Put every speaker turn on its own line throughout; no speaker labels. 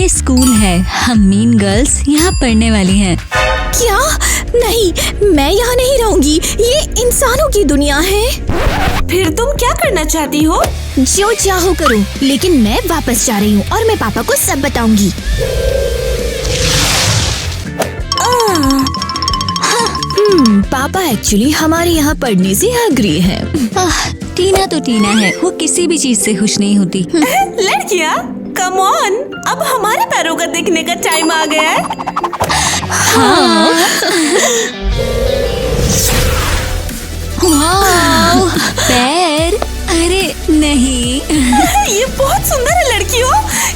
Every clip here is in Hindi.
ये स्कूल है, हम मीन गर्ल्स यहाँ पढ़ने वाली हैं।
क्या? नहीं, मैं यहाँ नहीं रहूंगी। ये इंसानों की दुनिया है।
फिर तुम क्या करना चाहती हो?
जो चाहो करो, लेकिन मैं वापस जा रही हूँ और मैं पापा को सब बताऊंगी। पापा एक्चुअली हमारे यहाँ पढ़ने से एग्री हैं।
टीना तो टीना है, वो किसी भी चीज से खुश नहीं होती।
लड़कियाँ, कम ऑन, अब हमारे पैरों का देखने का टाइम आ गया है।
वाओ, पैर? अरे नहीं।
ये बहुत सुंदर है लड़कियों,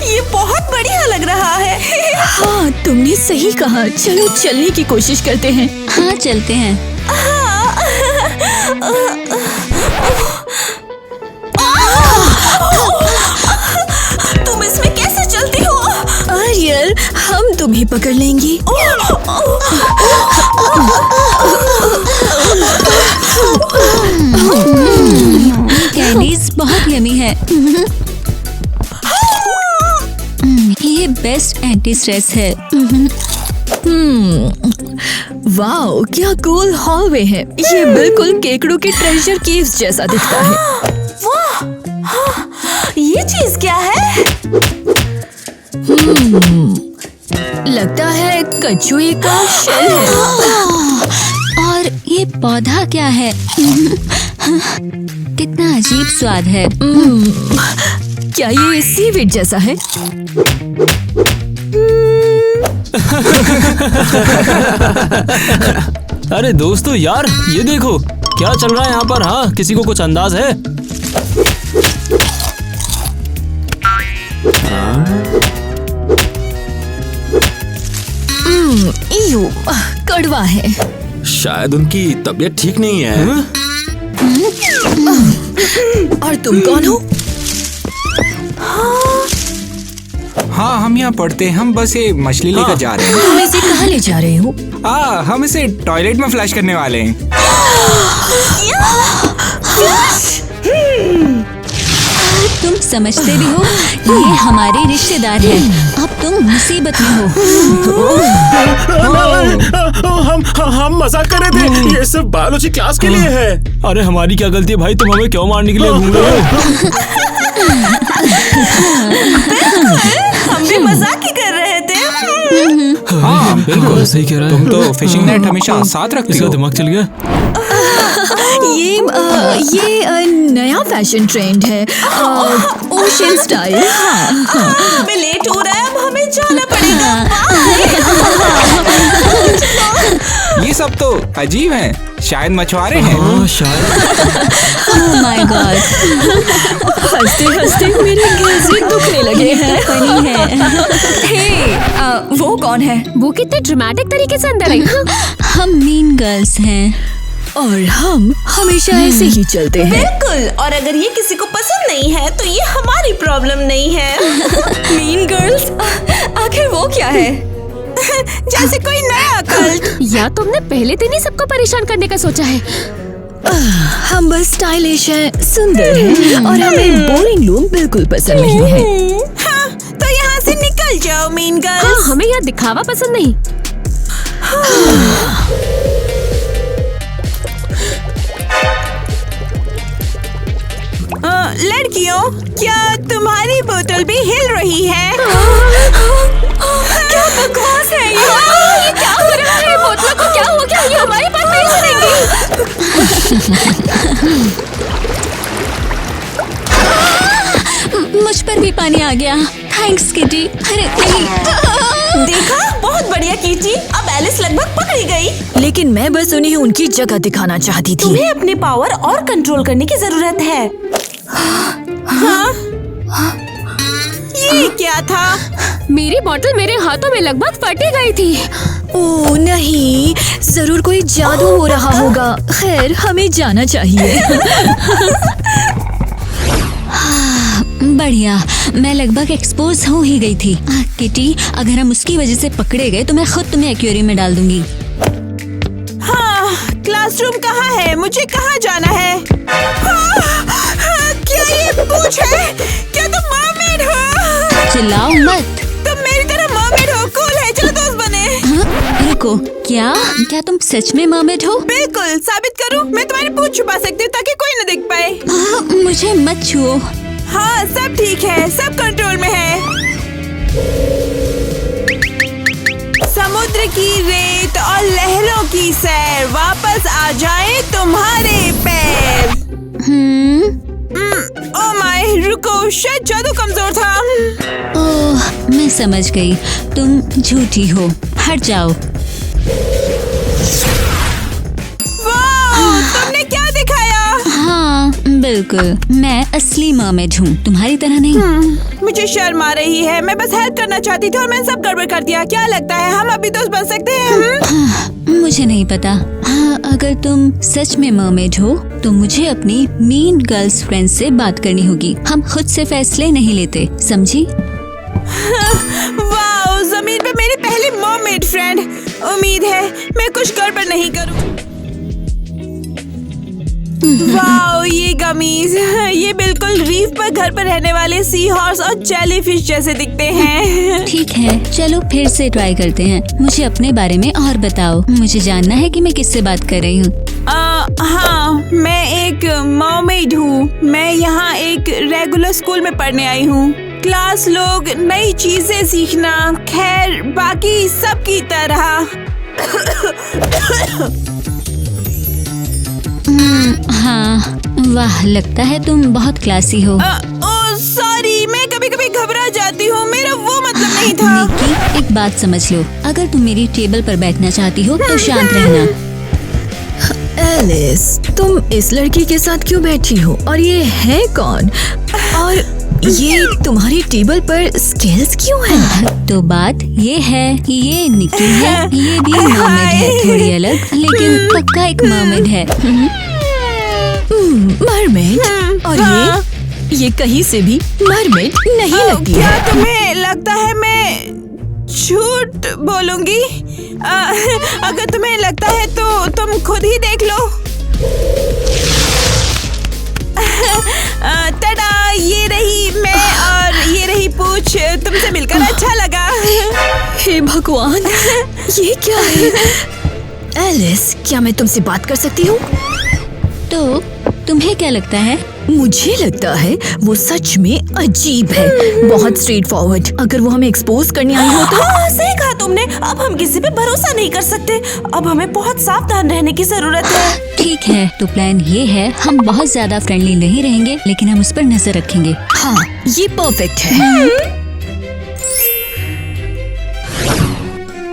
ये बहुत बढ़िया लग रहा है।
हाँ, तुमने सही कहा। चलो चलने की कोशिश करते हैं।
हाँ, चलते हैं।
तुम इसमें कैसे चलती हो?
आर्यल, हम तुम्हें पकड़ लेंगे।
कैंडीज बहुत यमी है। ये बेस्ट एंटी स्ट्रेस है।
वाओ, क्या कूल हॉलवे है। ये बिल्कुल केकड़ू के ट्रेजर केव्स जैसा दिखता है।
वाह, ये चीज क्या है?
लगता है कछुए का शेल है।
और ये पौधा क्या है? कितना अजीब स्वाद है।
क्या ये सीवीड जैसा है?
अरे दोस्तों यार, ये देखो क्या चल रहा है यहाँ पर। हाँ, किसी को कुछ अंदाज है?
इयो, कड़वा है।
शायद उनकी तबीयत ठीक नहीं है।
और तुम कौन हो?
हाँ, हम यहाँ पढ़ते हैं। हम बस ये मछली लेकर जा रहे हैं।
तुम इसे कहाँ ले जा रहे हो?
हम इसे टॉयलेट में फ्लैश करने वाले हैं।
तुम समझते भी हो, ये हमारे रिश्तेदार हैं। अब तुम मुसीबत में हो।
हम मजाक कर रहे थे। ये सब बायोलॉजी क्लास के लिए है। अरे हमारी क्या गलती है भाई, तुम हमें क्यों मारने के लिए घूम रहे हो?
हम भी मजाक ही कर रहे थे।
हाँ,
बिल्कुल सही कह रहा है।
तुम तो फिशिंग नेट हमेशा साथ रखती
इसका
हो।
दिमाग चल गया।
ये नया फैशन ट्रेंड है, ओशन स्टाइल।
हमें लेट हो रहा है, अब हमें जाना पड़ेगा।
ये सब तो अजीब है। शायद मछुआरे हैं।
हाँ, शायद।
ओह माय गॉड,
हंसते हंसते मेरे गले दुखने लगे हैं।
फनी है।
वो कौन है?
वो कितने ड्रामेटिक तरीके से अंदर आई।
हम मीन गर्ल्स हैं।
और हम हमेशा ऐसे ही चलते हैं।
बिल्कुल, और अगर ये किसी को पसंद नहीं है तो ये हमारी प्रॉब्लम नहीं है।
Mean girls? आखिर वो क्या है?
जैसे कोई नया कल्ट।
या तुमने पहले दिन ही सबको परेशान करने का सोचा है?
हम बस स्टाइलिश हैं, सुंदर हैं, और हमें बोरिंग लोग बिल्कुल पसंद नहीं है।
हाँ, तो यहाँ से निकल जाओ मीन गर्ल्स।
हाँ, हमें यहाँ दिखावा पसंद नहीं।
लड़कियों, क्या तुम्हारी बोतल भी हिल रही है?
क्या बकवास है ये?
ये क्या हो रहा है? बोतलों को क्या हो गया? ये हमारी बात नहीं सुनेंगी।
मुझ पर भी पानी आ गया। Thanks kitty. अरे नहीं।
देखा, बहुत बढ़िया कीची। अब एलिस लगभग पकड़ी गई।
लेकिन मैं बस उन्हें उनकी जगह दिखाना चाहती थी।
तुम्हें अपने पावर और कंट्रोल करने की जरूरत है। हाँ? ये क्या था?
मेरी बोतल मेरे हाथों में लगभग फटी गई थी।
ओह नहीं, जरूर कोई जादू हो रहा होगा। खैर, हमें जाना चाहिए।
बढ़िया, मैं लगभग एक्सपोज हो ही गई थी। किटी, अगर हम उसकी वजह से पकड़े गए तो मैं खुद तुम्हें एक्वेरियम में डाल दूंगी।
हाँ, क्लासरूम कहाँ है? मुझे कहाँ जाना है? क्या ये पूछ है? क्या तुम मरमेड हो?
चिल्लाओ मत।
तुम मेरी
रुको, क्या तुम सच में मर्मेड हो?
बिल्कुल, साबित करूं? मैं तुम्हारी पूंछ छुपा सकती हूँ ताकि कोई न देख पाए।
मुझे मत छुओ।
हाँ, सब ठीक है, सब कंट्रोल में है। समुद्र की रेत और लहरों की सैर, वापस आ जाए तुम्हारे पैर। ओह माय, रुको, शायद जादू कमजोर था।
ओह, मैं समझ गई, तुम झूठी हो। हट जाओ।
वाह, तुमने क्या दिखाया?
हाँ, बिल्कुल, मैं असली मर्मेड हूँ, तुम्हारी तरह नहीं।
मुझे शर्म आ रही है। मैं बस हेल्प करना चाहती थी और मैंने सब गड़बड़ कर दिया। क्या लगता है हम अभी दोस्त बन सकते हैं?
मुझे नहीं पता। हाँ, अगर तुम सच में मर्मेड हो तो मुझे अपनी मीन गर्ल्स फ्रेंड से बात करनी होगी। हम खुद से फैसले नहीं लेते, समझी?
वाह, जमीन पे मेरी पहली मर्मेड फ्रेंड। उम्मीद है मैं कुछ गड़बड़ नहीं करूँ। वाह, ये गमीज, ये बिल्कुल रीफ पर घर पर रहने वाले सी हॉर्स और जेलीफिश जैसे दिखते हैं।
ठीक है, चलो फिर से ट्राई करते हैं। मुझे अपने बारे में और बताओ। मुझे जानना है कि मैं किससे बात कर रही हूँ।
हाँ, मैं एक मर्मेड हूँ। मैं यहाँ एक रेगुलर स्कूल में पढ़ने आई हूँ। क्लास, लोग, नई चीजें सीखना, खैर बाकी सब की तरह।
हाँ, वाह, लगता है तुम बहुत क्लासी हो।
ओह सॉरी, मैं कभी कभी घबरा जाती हूँ। मेरा वो मतलब नहीं था।
निकी, एक बात समझ लो, अगर तुम मेरी टेबल पर बैठना चाहती हो तो शांत रहना।
एलिस, तुम इस लड़की के साथ क्यों बैठी हो? और ये है कौन? और ये तुम्हारी टेबल पर स्केल्स क्यों हैं?
तो बात ये है, ये निकी है, ये भी मर्मेड है, थोड़ी अलग, लेकिन पक्का एक मर्मेड है।
मरमेड? और ये कहीं से भी मरमेड नहीं लगती
क्या
है।
तुम्हें लगता है मैं झूठ बोलूंगी? अगर तुम्हें लगता है तो तुम खुद ही देख लो। टडा, ये रही मैं और ये रही पूछ। तुमसे मिलकर अच्छा लगा।
हे भगवान, ये क्या है? एलिस, क्या मैं तुमसे बात कर सकती हूँ?
तो तुम्हें क्या लगता है?
मुझे लगता है वो सच में अजीब है, बहुत स्ट्रेट फॉरवर्ड। अगर वो हमें एक्सपोज करने आई हो तो?
हाँ, सही कहा तुमने। अब हम किसी पे भरोसा नहीं कर सकते। अब हमें बहुत सावधान रहने की जरूरत है।
ठीक है, तो प्लान ये है, हम बहुत ज्यादा फ्रेंडली नहीं रहेंगे, लेकिन हम उस पर नजर रखेंगे।
हाँ, ये परफेक्ट है।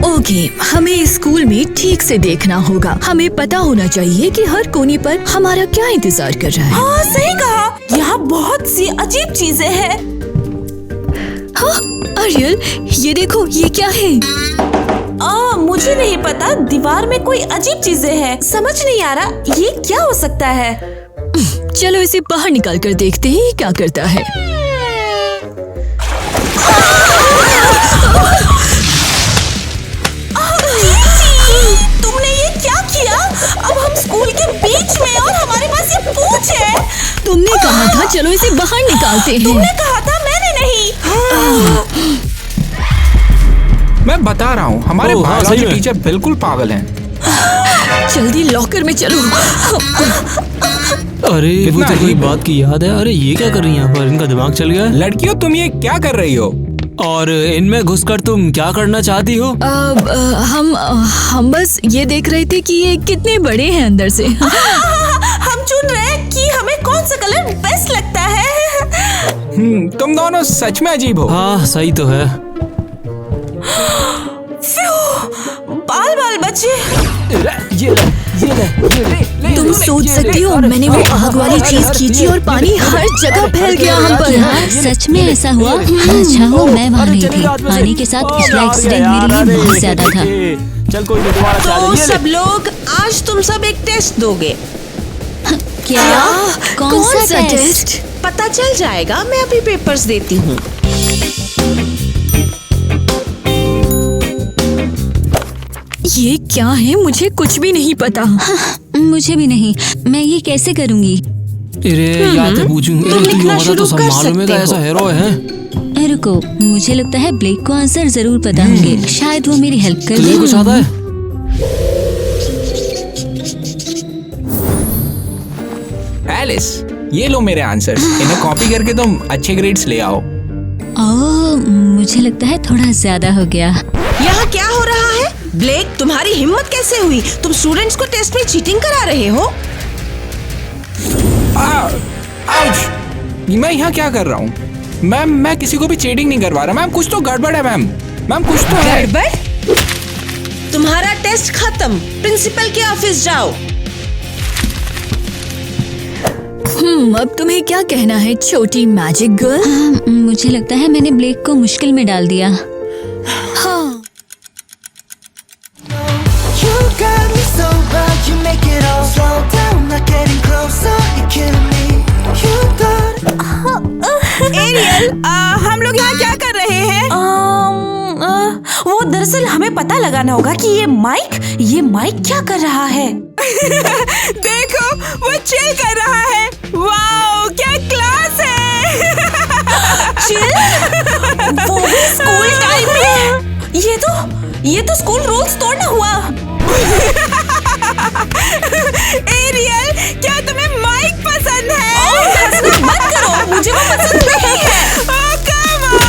ओके, हमें स्कूल में ठीक से देखना होगा। हमें पता होना चाहिए कि हर कोने पर हमारा क्या इंतजार कर रहा है।
हाँ, सही कहा। यहाँ बहुत सी अजीब चीजें हैं।
हाँ, अरियल, ये देखो, ये क्या है?
मुझे नहीं पता। दीवार में कोई अजीब चीजें हैं। समझ नहीं आ रहा ये क्या हो सकता है।
चलो इसे बाहर निकाल कर देखते हैं ये क्या करता है।
तुमने ये क्या किया? अब हम स्कूल के बीच में और हमारे पास ये पूंछ है।
तुमने कहा था चलो इसे बाहर निकालते हैं।
तुमने कहा था, मैंने नहीं।
मैं बता रहा हूँ, हमारे
ओह, हाँ,
बायोलॉजी
सही में।
टीचर बिल्कुल पागल हैं।
जल्दी लॉकर में चलो।
अरे वो
कितना
तो कोई
अजीब है।
बात की याद है। अरे ये क्या कर रही है यहाँ पर? इनका दिमाग चल गया है।
लड़कियों, तुम ये क्या कर रही हो?
और इनमें घुसकर तुम क्या करना चाहती हो?
हम बस ये देख रहे थे कि ये कितने बड़े हैं अंदर से।
हम चुन रहे हैं कि हमें कौन सा कलर बेस्ट लगता है।
तुम दोनों सच में अजीब हो।
हाँ, सही तो है।
बाल बाल बचे।
तुम सोच सकती हो मैंने वो आग वाली चीज खींची और पानी हर जगह फैल गया हम पर।
क्या सच में ऐसा हुआ? अच्छा हो मैं वहाँ नहीं थी। पानी के साथ पिछला एक्सीडेंट मेरे लिए बहुत ज्यादा था।
चल कोई नहीं, दोबारा से आ
तो
जाइए।
सब लोग, आज तुम सब एक टेस्ट दोगे।
क्या? कौन सा टेस्ट?
पता चल जाएगा, मैं अभी पेपर्स देती हूँ।
ये क्या है? मुझे कुछ भी नहीं पता।
मुझे भी नहीं। मैं ये कैसे करूँगी?
अरे याद है पूछूं। अरे तू
लिखना
होता तो
शुरू
सब
कर
मालूम है
सकते
ऐसा
हो।
हीरो है।
रुको, मुझे लगता है ब्लेक को आंसर जरूर पता होंगे। शायद वो मेरी हेल्प कर
तुझे
दे।
कुछ आता है?
एलिस, ये लो मेरे आंसर्स। इन्हें कॉपी करके तुम अच्छे ग्रेड्स ले आओ।
ओह, मुझे लगता है थोड़ा ज्यादा हो गया।
यहाँ क्या हो रहा है? ब्लेक, तुम्हारी हिम्मत कैसे हुई? तुम स्टूडेंट्स को टेस्ट में चीटिंग करा रहे हो?
आउच! मैं यहाँ क्या कर रहा हूँ? मैम, मैं किसी को भी चीटिंग नहीं करवा रहा। मैम, कुछ तो गड़बड़ है। मैम, कुछ तो है।
गड़बड़? तुम्हारा टेस्ट खत्म। प्रिंसिपल के ऑफिस जाओ।
अब तुम्हें क्या कहना है छोटी मैजिक गर्ल?
मुझे लगता है मैंने ब्लेक को मुश्किल में डाल दिया।
हाँ,
You got me so bad, you make it all slow down, not getting closer, you're killing me. You got
Ariel, हम लोग यहाँ क्या कर रहे हैं?
वो दरअसल हमें पता लगाना होगा कि ये माइक क्या कर रहा है।
देखो, वो चिल कर रहा है। वाओ, क्या क्लास है।
चिल? वो भी स्कूल टाइम में? ये तो स्कूल रूल्स तोड़ना हुआ।
एरियल, क्या तुम्हें माइक पसंद है?
मत करो, मुझे वो पसंद नहीं है।
Oh, come on!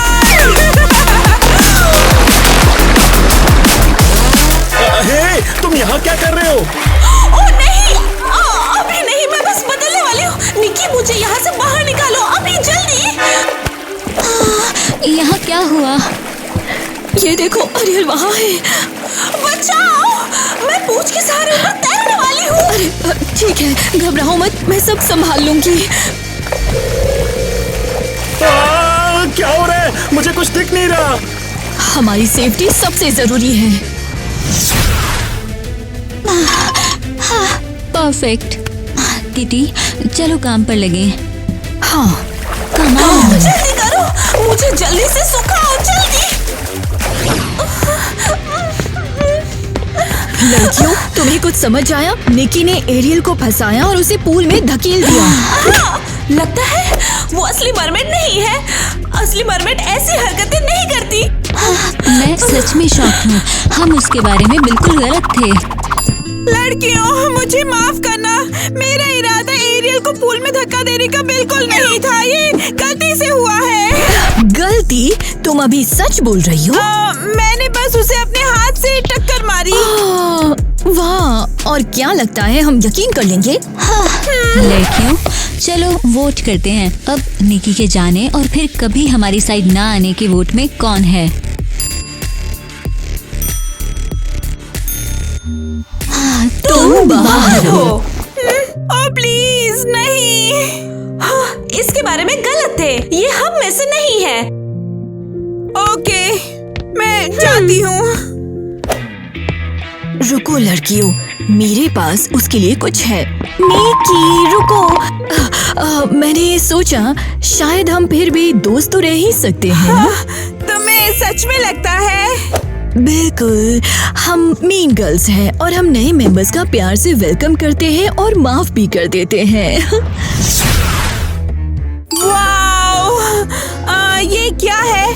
हे, तुम यहाँ क्या कर रहे हो?
ओह नहीं, अभी नहीं, मैं बस बदलने वाली हूँ। निकी, मुझे यहाँ से बाहर निकालो, अभी जल्दी।
यहाँ क्या हुआ?
ये देखो, अरियल वहाँ है।
बचाओ, मैं पूंछ के सहारे ऊपर तैरने वाली हूँ।
अरे ठीक है, घबराओ मत, मैं सब संभाल लूंगी।
क्या हो रहा है? मुझे कुछ दिख नहीं रहा।
हमारी सेफ्टी सबसे जरूरी है।
परफेक्ट। किटी, चलो काम पर लगे।
हाँ,
कम ऑन।
जल्दी करो, मुझे जल्दी से सुखाओ, जल्दी।
लड़कियों, तुम्हें कुछ समझ आया? निकी ने एरियल को फंसाया और उसे पूल में धकेल दिया।
हाँ, लगता है वो असली मरमेड नहीं है। असली मरमेड ऐसी हरकतें नहीं करती।
मैं सच में शॉक हूँ। हम उसके बारे में बिल्कुल गलत थे।
लड़कियों, मुझे माफ करना। मेरा इरादा एरियल को पूल में धक्का देने का बिल्कुल नहीं था। ये गलती से हुआ है।
गलती? तुम अभी सच बोल रही हो?
मैंने बस उसे अपने हाथ से टक्कर मारी।
वाह, और क्या लगता है हम यकीन कर लेंगे?
लड़कियों, चलो वोट करते हैं। अब निकी के जाने और फिर कभी हमारी साइड ना आने के वोट में कौन है?
तुम बाहर हो।
ओ प्लीज नहीं।
हाँ, इसके बारे में गलत थे। ये हम में से नहीं है।
ओके, मैं जाती हूँ।
रुको लड़कियों, मेरे पास उसके लिए कुछ है। निकी रुको। मैंने सोचा शायद हम फिर भी दोस्त तो रह ही सकते हैं।
तुम्हें सच में लगता है?
बिल्कुल, हम मीन गर्ल्स हैं और हम नए मेंबर्स का प्यार से वेलकम करते हैं और माफ भी कर देते हैं।
वाओ, ये क्या है?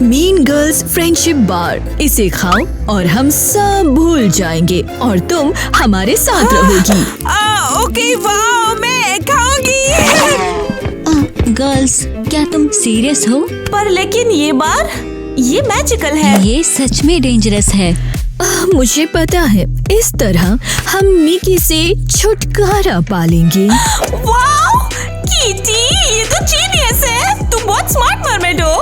मीन गर्ल्स फ्रेंडशिप बार। इसे खाओ और हम सब भूल जाएंगे और तुम हमारे साथ रहोगी।
ओके, वाओ, मैं खाऊंगी।
गर्ल्स, क्या तुम सीरियस हो?
पर लेकिन ये बार ये मैजिकल है।
ये सच में डेंजरस है।
मुझे पता है, इस तरह हम निकी से छुटकारा पालेंगे।
वाओ, कीटी, ये तो जीनियस है। तुम बहुत स्मार्ट मरमेड हो।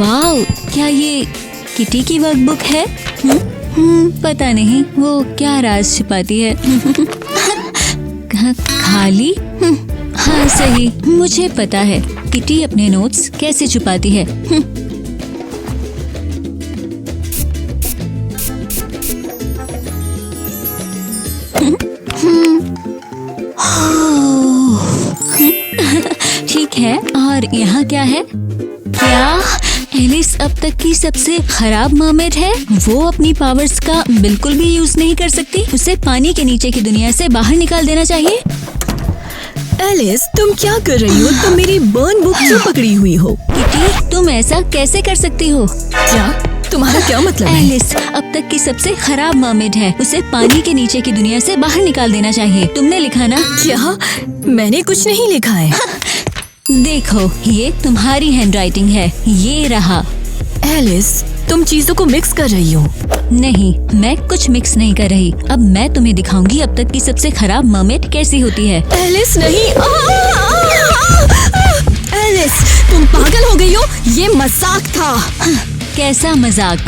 वाओ, क्या ये किटी की वर्कबुक है? पता नहीं वो क्या राज छिपाती है। खाली? हाँ सही, मुझे पता है किटी अपने नोट्स कैसे छुपाती है। ठीक है, और यहाँ क्या है? क्या एलिस अब तक की सबसे खराब मरमेड है? वो अपनी पावर्स का बिल्कुल भी यूज नहीं कर सकती। उसे पानी के नीचे की दुनिया से बाहर निकाल देना चाहिए।
एलिस, तुम क्या कर रही हो? तुम मेरी बर्न बुक क्यों पकड़ी हुई हो?
किटी, तुम ऐसा कैसे कर सकती हो?
क्या तुम्हारा क्या मतलब है?
एलिस अब तक की सबसे खराब मर्मेड है। उसे पानी के नीचे की दुनिया से बाहर निकाल देना चाहिए। तुमने लिखा ना?
क्या? मैंने कुछ नहीं लिखा है।
देखो, ये तुम्हारी हैंडराइटिंग है। ये रहा।
एलिस, तुम चीजों को मिक्स कर रही हो।
नहीं, मैं कुछ मिक्स नहीं कर रही। अब मैं तुम्हें दिखाऊंगी अब तक की सबसे खराब मर्मेड कैसी होती है।
एलिस नहीं। एलिस, तुम पागल हो गई हो? ये मजाक था।
कैसा मजाक?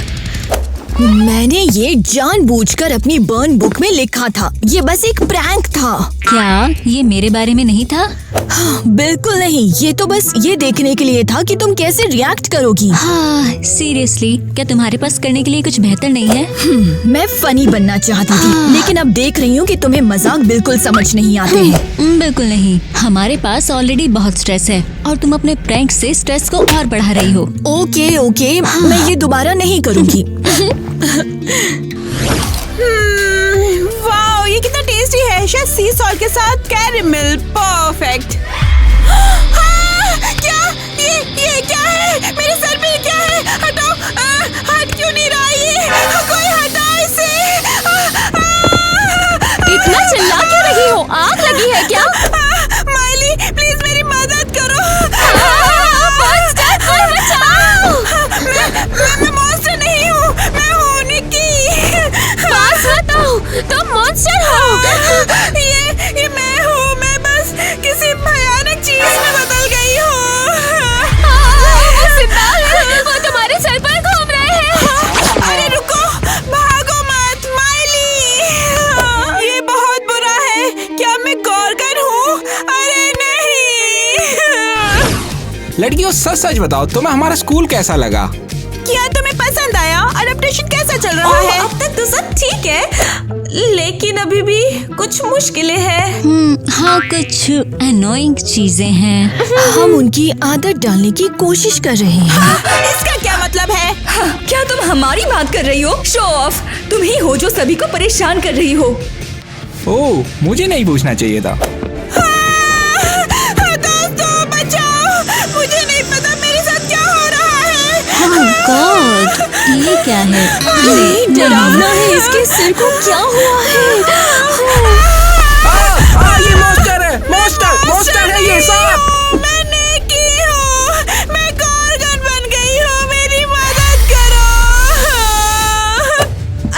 मैंने ये जानबूझकर अपनी बर्न बुक में लिखा था। ये बस एक प्रैंक था।
क्या ये मेरे बारे में नहीं था?
बिल्कुल नहीं, ये तो बस ये देखने के लिए था कि तुम कैसे रिएक्ट करोगी।
हाँ, सीरियसली, क्या तुम्हारे पास करने के लिए कुछ बेहतर नहीं है?
मैं फनी बनना चाहती थी, लेकिन अब देख रही हूँ कि तुम्हें मजाक बिल्कुल समझ नहीं आते हैं।
बिल्कुल नहीं, हमारे पास ऑलरेडी बहुत स्ट्रेस है और तुम अपने प्रैंक से स्ट्रेस को और बढ़ा रही हो।
ओके ओके, मैं ये दोबारा नहीं करूँगी।
वाओ, ये कितना टेस्टी है। शायद सी सॉल्ट के साथ कैरेमल। परफेक्ट। क्या? ये क्या है? मेरे सर पे क्या है? हटाओ। हट क्यों नहीं रहा ये? कोई हटाओ इसे।
इतना चिल्ला क्यों रही हो? आग लगी है क्या?
माइली, प्लीज मेरी मदद करो। मैं मॉन्स्टर नहीं हूँ, मैं हूँ निक्की।
पास मत आओ, तुम मॉन्स्टर हो।
ये मैं हूँ। मैं बस किसी भयानक चीज में बदल गई हूँ।
वो जिंदा है, वो तुम्हारे सर पर घूम रहे हैं।
अरे रुको, भागो मत माइली। ये बहुत बुरा है। क्या मैं गॉर्गन हूँ? अरे नहीं।
लड़कियों, सच सच बताओ, तुम्हें हमारा स्कूल कैसा लगा?
क्या तुम्हें पसंद आया? अडॉप्टेशन कैसा चल रहा है?
अब तक तो सब ठीक है, लेकिन अभी भी कुछ मुश्किलें हैं।
हाँ, कुछ अनोइंग चीजें हैं।
हम उनकी आदत डालने की कोशिश कर रहे हैं।
इसका क्या मतलब है?
क्या तुम हमारी बात कर रही हो? शो ऑफ, तुम ही हो जो सभी को परेशान कर रही हो।
ओह, मुझे नहीं पूछना चाहिए था।
दोस्तों बचाओ, मुझे नहीं पता मेरे साथ क्या हो रहा है।
Oh God, ये क्या है?
ये डरावना है, इसके सिर को क्या हुआ है?
ये मॉन्स्टर है ये सांप।
मैं नेकी हूँ, मैं गॉर्गन बन गई हूँ, मेरी मदद करो।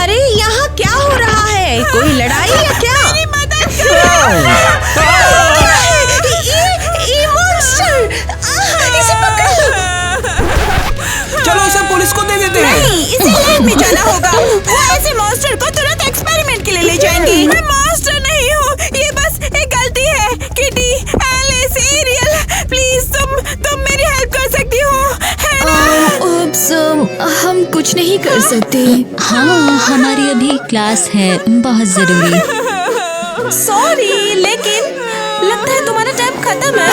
अरे यहाँ क्या हो रहा है? कोई लड़ाई है क्या?
मेरी मदद करो।
ये मॉन्स्टर! इसे पकड़ो।
चलो इसे पुलिस को दे देते हैं।
नहीं, इसे लैब में जाना होगा। वो ऐसे मॉन्स्टर को तुरंत एक्सपेरिमेंट के लिए ले जाएंगे। मैं मॉन्स्टर नहीं हूँ, ये बस एक गलती है। किटी, एलिस, एरियल, प्लीज तुम मेरी हेल्प कर सकती हो, है ना?
उप्स, हम कुछ नहीं कर सकते।
हाँ, हमारी अभी क्लास है, बहुत जरूरी।
सॉरी, लेकिन लगता है तुम्हारा टाइम खत्म है।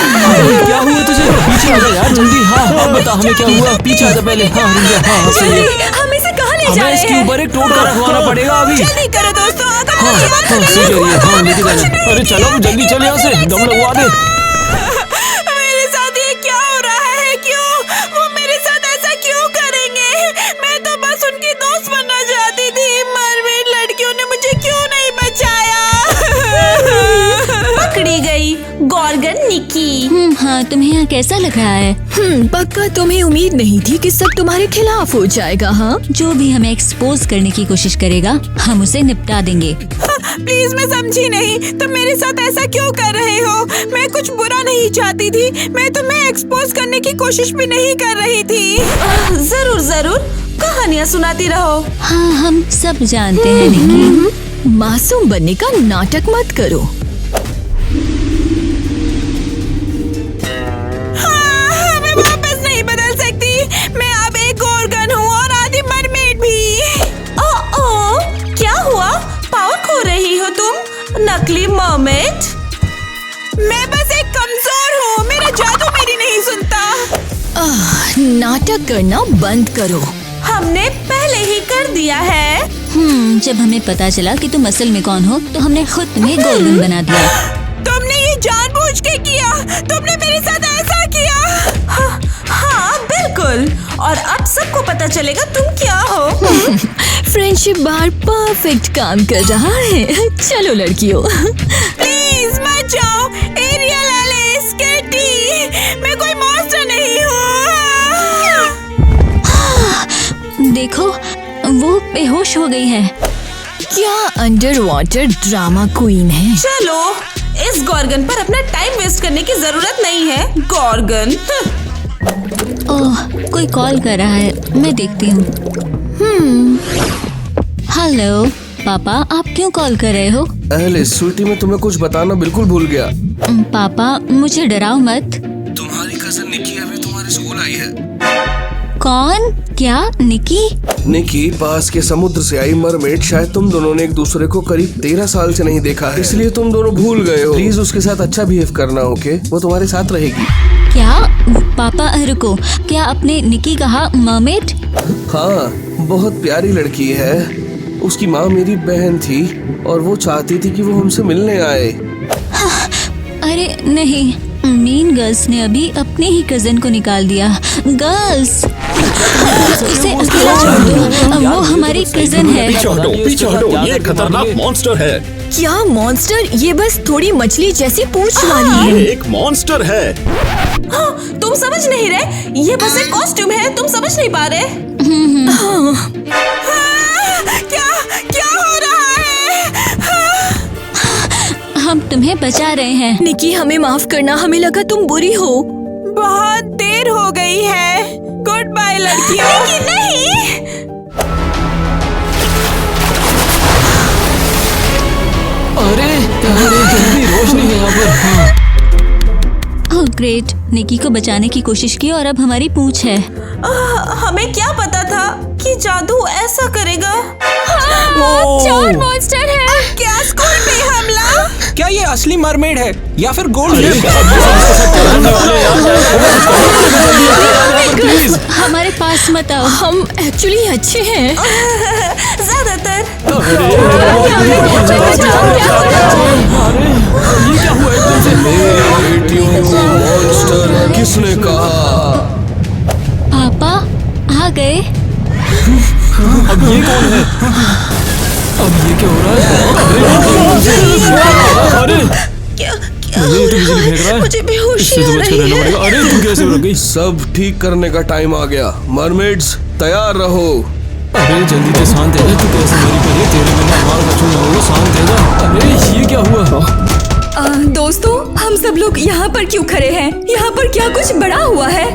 क्या हुआ तुझे? पीछे आ जा यार जल्दी। हाँ हाँ, बता हमें क्या हुआ। पीछे आ जा पहले। हाँ रुक जा। हाँ सही है।
हम इसे कहाँ ले जा
हमें
रहे
इसके
हैं?
ऊपर एक टोटका रखवाना पड़ेगा अभी।
जल्दी करो दोस्तों, अगर
हाँ
मुझे बात
हाँ,
नहीं
सही कह रही है।
हुआ,
हाँ लेके जाना। अरे चलो जल्दी चल यहाँ से, दम लगवा दे।
मेरे साथ ये क्या हो रहा है? क्यों वो मेरे साथ ऐसा क्यों करेंगे? मैं तो बस उनकी दोस्त बनना चाहती थी। मरमेड लड़कियों ने मुझे क्यों नहीं बचाया?
पकड़ी गई गॉर्गन निकी।
हाँ, तुम्हें यहाँ कैसा लग रहा है?
पक्का तुम्हें उम्मीद नहीं थी कि सब तुम्हारे खिलाफ हो जाएगा। हाँ,
जो भी हमें एक्सपोज करने की कोशिश करेगा, हम उसे निपटा देंगे।
प्लीज, मैं समझी नहीं, तुम मेरे साथ ऐसा क्यों कर रहे हो? मैं कुछ बुरा नहीं चाहती थी। मैं तुम्हें एक्सपोज करने की कोशिश भी नहीं कर रही थी।
जरूर जरूर, कहानियाँ सुनाती रहो।
हाँ, हम सब जानते हैं निकी।
मासूम बनने का नाटक मत करो।
हाँ, मैं वापस नहीं बदल सकती। मैं अब एक गॉर्गन हूँ और आधी मरमेड भी।
ओ, क्या हुआ? पावर खो रही हो तुम, नकली मरमेड?
मैं बस एक कमजोर हूँ, मेरा जादू मेरी नहीं सुनता।
नाटक करना बंद करो।
हमने पहले ही कर दिया है।
जब हमें पता चला कि तुम असल में कौन हो, तो हमने खुद तुम्हें गॉर्गन बना दिया।
तुमने ये जानबूझ के किया। तुमने मेरे साथ ऐसा किया।
हाँ बिल्कुल, और अब सबको पता चलेगा तुम क्या हो।
फ्रेंडशिप बार परफेक्ट काम कर रहा है। चलो लड़कियों।
प्लीज मत जाओ। एरियल, एलिस, केटी, मैं कोई मॉन्स्टर नहीं हूँ।
देखो वो बेहोश हो गई है।
क्या अंडर वाटर ड्रामा क्वीन है?
चलो, इस गॉर्गन पर अपना टाइम वेस्ट करने की जरूरत नहीं है। गॉर्गन।
ओह, कोई कॉल कर रहा है, मैं देखती हूँ। हेलो पापा, आप क्यों कॉल कर रहे हो?
एलिस, स्वीटी, मैं तुम्हें कुछ बताना बिल्कुल भूल गया।
पापा मुझे डराओ मत।
तुम्हारी कजन निकी अभी तुम्हारे स्कूल आई है।
कौन? क्या? निकी?
निकी पास के समुद्र से आई मरमेड। शायद तुम दोनों ने एक दूसरे को करीब 13 साल से नहीं देखा है, इसलिए तुम दोनों भूल गए हो। प्लीज उसके साथ अच्छा बिहेव करना, ओके? वो तुम्हारे साथ रहेगी।
क्या? पापा रुको, क्या आपने निकी कहा मरमेड?
हाँ, बहुत प्यारी लड़की है। उसकी माँ मेरी बहन थी और वो चाहती थी कि वो हमसे मिलने आए।
अरे नहीं, मीन गर्ल्स ने अभी अपने ही कजन को निकाल दिया। गर्ल्स, उसे अकेला छोड़ दो, वो हमारी कजन है।
पीछे हटो, ये खतरनाक मॉन्स्टर है।
क्या मॉन्स्टर? ये बस थोड़ी मछली जैसी पूंछ वाली है।
ये एक मॉन्स्टर है।
हाँ, तुम समझ नहीं रहे, ये बस एक कॉस्ट्यूम है। तुम समझ नहीं पा रहे।
क्या हो रहा है?
हम तुम्हें बचा रहे हैं।
निकी, हमें माफ करना, हमें लगा तुम बुरी हो।
बहुत देर हो गई है। गुड बाय लड़कियों।
नहीं।
अरे कितनी रोशनी है यहाँ पर।
ओह ग्रेट, निकी को बचाने की कोशिश की और अब हमारी पूंछ है।
हमें क्या पता था कि जादू ऐसा करेगा।
चार मॉन्स्टर है।
क्या स्कूल में हमला?
क्या ये असली मरमेड है या फिर गोल्ड फिश?
प्लीज हमारे पास मत आओ।
हम एक्चुअली अच्छे हैं।
ज्यादातर।
बेटियों को मॉन्स्टर किसने कहा?
पापा आ गए।
अब ये कौन है? अब ये क्या हो रहा है? अरे मुझे तो बिजली फेंक रहा है।
मुझे बेहोशी
इससे तो
आ
बच कर
रही
रहना
है।
पड़ेगा। अरे तू कैसे रह गई?
सब ठीक करने का टाइम आ गया। मरमेड्स तैयार रहो।
अरे जल्दी से शांत है। तू कैसे मेरी पहले तेरे बिना हमारा बच्चों ना होगा। शांत है जा। अरे ये क्या हुआ?
दोस्तों, हम सब लोग यहाँ पर क्यों खड़े हैं? यहाँ पर क्या कुछ बड़ा हुआ है?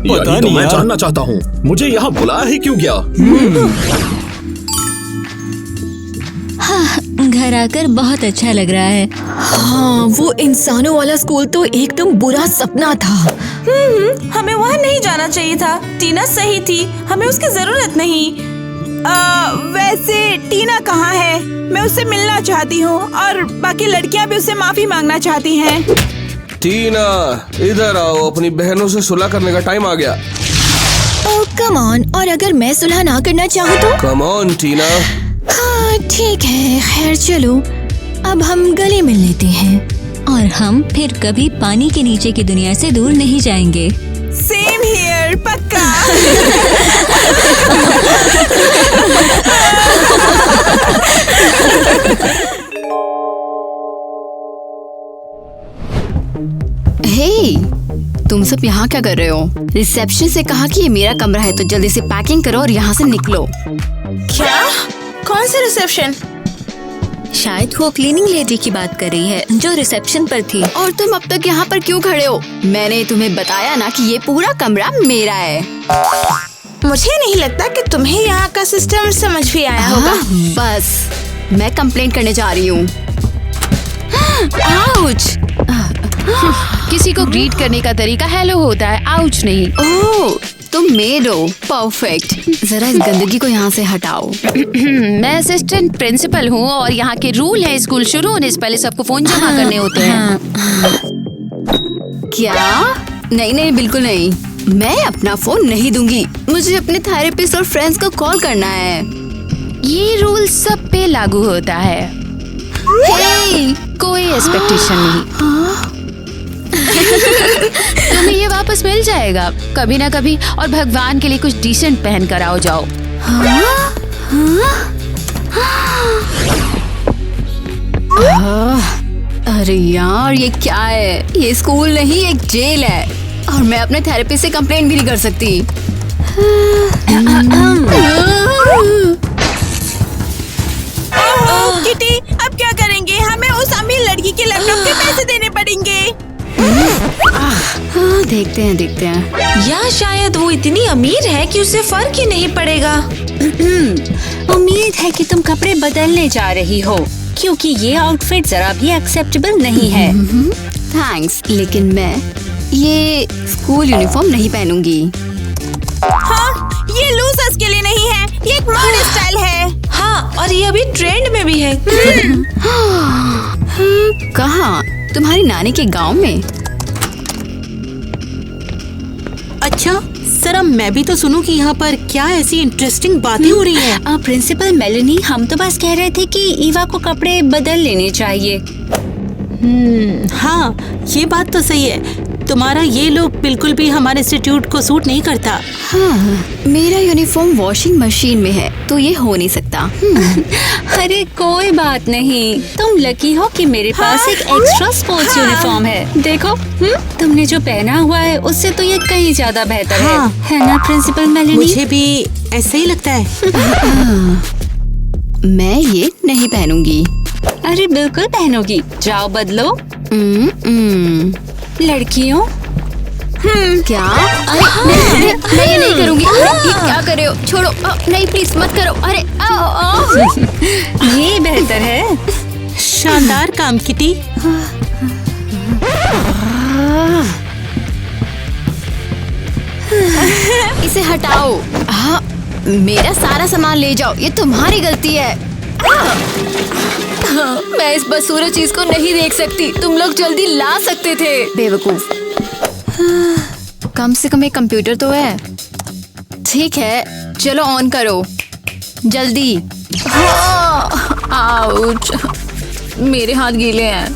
यही तो
नहीं
मैं
यार।
जानना चाहता हूँ। मुझे यहाँ बुलाया ही क्यों गया?
घर आकर बहुत अच्छा लग रहा है।
हाँ, वो इंसानों वाला स्कूल तो एकदम बुरा सपना था।
हमें वहाँ नहीं जाना चाहिए था। टीना सही थी, हमें उसकी जरूरत नहीं।
वैसे टीना कहाँ है? मैं उससे मिलना चाहती हूँ और बाकी लड़कियाँ भी उससे माफी मांगना चाहती हैं।
टीना, इधर आओ। अपनी बहनों से सुलह करने का टाइम आ गया।
ओह कम ऑन, और अगर मैं सुलह ना करना चाहूँ तो?
कम ऑन टीना।
हाँ ठीक है, खैर चलो, अब हम गले मिल लेते हैं।
और हम फिर कभी पानी के नीचे की दुनिया से दूर नहीं जाएंगे।
सेम हियर, पक्का।
हे, तुम सब यहाँ क्या कर रहे हो? रिसेप्शन से कहा कि ये मेरा कमरा है, तो जल्दी से पैकिंग करो और यहाँ से निकलो।
क्या? कौन सा रिसेप्शन?
शायद वो क्लीनिंग लेडी की बात कर रही है जो रिसेप्शन पर थी।
और तुम अब तक यहाँ पर क्यों खड़े हो? मैंने तुम्हें बताया ना कि ये पूरा कमरा मेरा है।
मुझे नहीं लगता कि तुम्हें यहाँ का सिस्टम समझ भी आया होगा।
बस मैं कंप्लेंट करने जा रही हूँ। आउच!
किसी को ग्रीट करने का तरीका हेलो होता है, आउच नहीं।
ओह, तुम मेड हो। परफेक्ट। जरा इस गंदगी को यहाँ से हटाओ।
मैं असिस्टेंट प्रिंसिपल हूँ और यहाँ के रूल है, स्कूल शुरू होने से पहले सबको फोन जमा करने होते हैं।
क्या? नहीं नहीं, बिल्कुल नहीं। मैं अपना फोन नहीं दूंगी। मुझे अपने थेरेपिस्ट और फ्रेंड्स को कॉल करना है।
ये रूल सब पे लागू होता है।
हे,
कोई एक्सपेक्टेशन नहीं। तुम्हें ये वापस मिल जाएगा कभी ना कभी, और भगवान के लिए कुछ डिसेंट पहन कर आओ जाओ।
अरे यार ये क्या है? ये स्कूल नहीं एक जेल है, और मैं अपने थेरेपिस्ट से कंप्लेंट भी नहीं कर सकती।
किटी, अब क्या करेंगे? हमें उस अमीर लड़की के लैपटॉप के पैसे देने पड़ेंगे।
देखते हैं।
या शायद वो इतनी अमीर है कि उसे फर्क ही नहीं पड़ेगा।
उम्मीद है कि तुम कपड़े बदलने जा रही हो, क्योंकि ये आउटफिट जरा भी एक्सेप्टेबल नहीं है।
थैंक्स, लेकिन मैं ये स्कूल यूनिफॉर्म नहीं पहनूंगी।
हाँ, ये लूजर्स के लिए नहीं है, ये एक मॉडर्न स्टाइल है।
हाँ, और ये अभी ट्रेंड में भी है।
कहाँ? तुम्हारी नानी के गांव में?
अच्छा, जरा मैं भी तो सुनूं कि यहाँ पर क्या ऐसी इंटरेस्टिंग बातें हो रही हैं। प्रिंसिपल मेलेनी, हम तो बस कह रहे थे कि ईवा को कपड़े बदल लेने चाहिए। हाँ, ये बात तो सही है। तुम्हारा ये लुक बिल्कुल भी हमारे इंस्टीट्यूट को सूट नहीं करता।
हाँ, मेरा यूनिफॉर्म वॉशिंग मशीन में है, तो ये हो नहीं सकता।
अरे कोई बात नहीं, तुम लकी हो कि मेरे पास एक एक्स्ट्रा स्पोर्ट्स यूनिफॉर्म है। देखो, तुमने जो पहना हुआ है उससे तो ये कहीं ज्यादा बेहतर है ना प्रिंसिपल मेलेनी? मुझे भी ऐसा ही लगता है।
मैं ये नहीं पहनूंगी।
अरे बिल्कुल पहनोगी, जाओ बदलो। लड़कियों,
क्या? अरे मैं ये नहीं करूंगी। ये क्या कर रहे हो? छोड़ो। नहीं, प्लीज मत करो। अरे
ये बेहतर है। शानदार काम किटी।
इसे हटाओ। हाँ, मेरा सारा सामान ले जाओ, ये तुम्हारी गलती है। मैं इस बदसूरत चीज को नहीं देख सकती। तुम लोग जल्दी ला सकते थे। बेवकूफ। कम से कम एक कंप्यूटर तो है। ठीक है, चलो ऑन करो जल्दी। आउच, मेरे हाथ गीले हैं।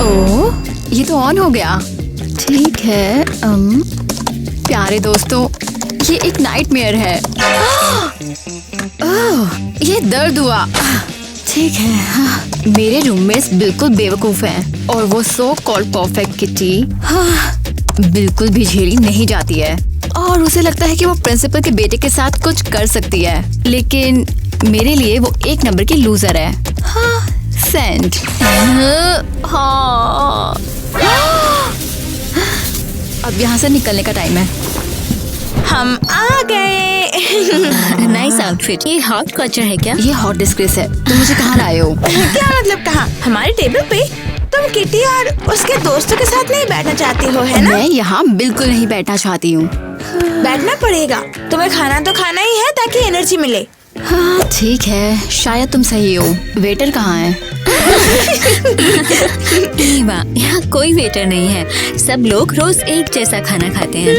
ओह, ये तो ऑन हो गया। ठीक है। प्यारे दोस्तों, ये एक नाइटमेयर है। ये दर्द हुआ। ठीक है, मेरे रूममेट्स बिल्कुल बेवकूफ हैं और वो सो कॉल्ड परफेक्ट किटी बिल्कुल भी झेली नहीं जाती है, और उसे लगता है कि वो प्रिंसिपल के बेटे के साथ कुछ कर सकती है, लेकिन मेरे लिए वो एक नंबर की लूजर है। हाँ, सेंड। हाँ, अब यहाँ से निकलने का टाइम है।
हम आ गए।
Nice outfit. ये हॉट कल्चर है क्या?
ये हॉट डिस्ग्रेस है। तुम मुझे कहाँ लाए हो?
क्या मतलब कहाँ? हमारे टेबल पे? तुम किटी और उसके दोस्तों के साथ नहीं बैठना चाहती हो, है ना?
मैं यहाँ बिल्कुल नहीं बैठना चाहती हूँ।
बैठना पड़ेगा। तुम्हें खाना तो खाना ही है ताकि एनर्जी मिले।
हाँ ठीक है, शायद तुम सही हो। वेटर कहाँ है?
ईवा, यहाँ कोई वेटर नहीं है। सब लोग रोज एक जैसा खाना खाते हैं।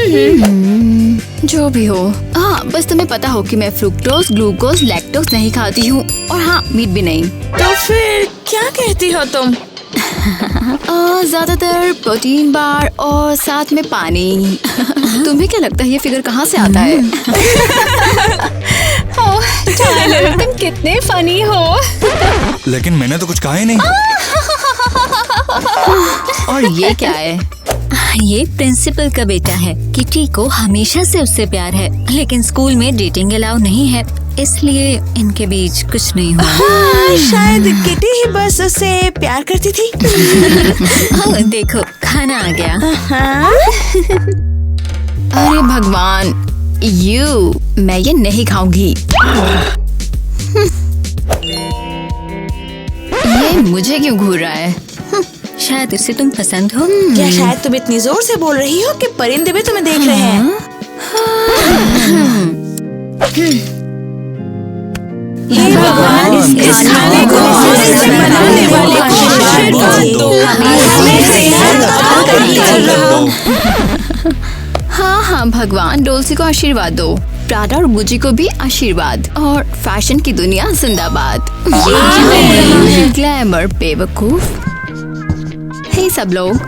जो भी हो। हाँ, बस तुम्हें पता हो कि मैं फ्रुक्टोज, ग्लूकोज, लैक्टोज नहीं खाती हूँ, और हाँ, मीट भी नहीं।
तो फिर क्या कहती हो तुम?
ज्यादातर प्रोटीन बार और साथ में पानी। तुम्हें क्या लगता है ये फिगर कहाँ से आता है?
टाइलर, तुम कितने फनी हो।
लेकिन मैंने तो कुछ कहा ही नहीं।
और ये क्या है?
ये प्रिंसिपल का बेटा है। किटी को हमेशा से उससे प्यार है, लेकिन स्कूल में डेटिंग अलाउ नहीं है, इसलिए इनके बीच कुछ नहीं हुआ।
शायद किटी ही बस उससे प्यार करती थी।
देखो, खाना आ गया।
अरे भगवान, मैं ये नहीं खाऊंगी। ये मुझे क्यों घूर रहा है?
शायद उसे तुम पसंद हो।
या शायद तुम इतनी जोर से बोल रही हो कि परिंदे भी तुम्हें देख रहे हैं। हे भगवान, इस खाने को बनाने वाले को आशीर्वाद दो।
हाँ हाँ भगवान, डोल्सी को आशीर्वाद दो। प्राडा और गुची को भी आशीर्वाद और फैशन की दुनिया जिंदाबाद। ग्लैमर बेवकूफ। हे सब लोग,